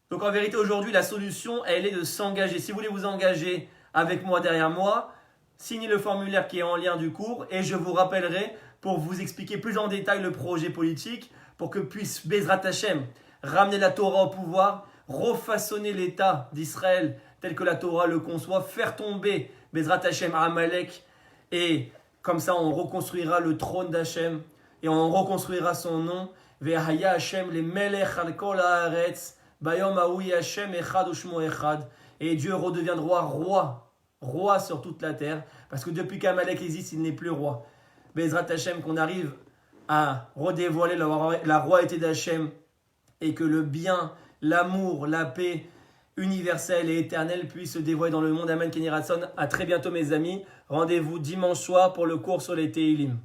Donc en vérité, aujourd'hui, la solution, elle est de s'engager. Si vous voulez vous engager avec moi, derrière moi, signez le formulaire qui est en lien du cours et je vous rappellerai pour vous expliquer plus en détail le projet politique pour que puisse Bezrat Hashem ramener la Torah au pouvoir, refaçonner l'État d'Israël tel que la Torah le conçoit, faire tomber Bezrat Hashem Amalek et comme ça on reconstruira le trône d'Hashem et on reconstruira son nom. Ve'haya Hashem le melech al kol haaretz bayom hahu Hashem echad ushmo echad, et Dieu redeviendra roi sur toute la terre, parce que depuis qu'Amalek existe, il n'est plus roi. Bezrat Hashem, qu'on arrive à redévoiler la royauté d'Hashem et que le bien, l'amour, la paix universelle et éternelle puissent se dévoiler dans le monde. Amen, Kenny Ratson. À très bientôt mes amis. Rendez-vous dimanche soir pour le cours sur les Teilim.